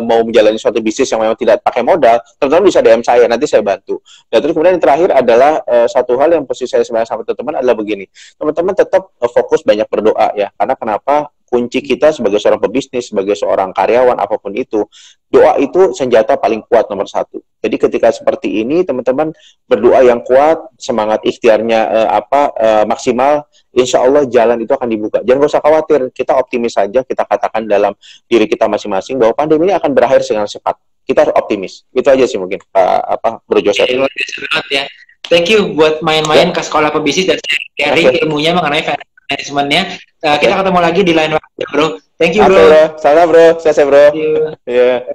mau menjalani suatu bisnis yang memang tidak pakai modal, teman-teman bisa DM saya, nanti saya bantu. Dan terus kemudian yang terakhir adalah satu hal yang posisi saya sebenarnya sama teman-teman adalah begini. Teman-teman tetap fokus banyak berdoa ya. Karena kenapa? Kunci kita sebagai seorang pebisnis, sebagai seorang karyawan, apapun itu, doa itu senjata paling kuat nomor satu. Jadi ketika seperti ini, teman-teman berdoa yang kuat, semangat ikhtiarnya maksimal, insya Allah jalan itu akan dibuka. Jangan usah khawatir, kita optimis saja, kita katakan dalam diri kita masing-masing bahwa pandemi ini akan berakhir dengan cepat. Kita harus optimis. Itu aja sih mungkin, Bro Joseph. Ya. Thank you buat main-main ke Sekolah Pebisnis dan sharing ilmunya mengenai manajemennya. Kita ketemu lagi di lain waktu, Bro. Thank you, Bro. Salam, Bro. Sukses, Bro. Thank you. Yeah.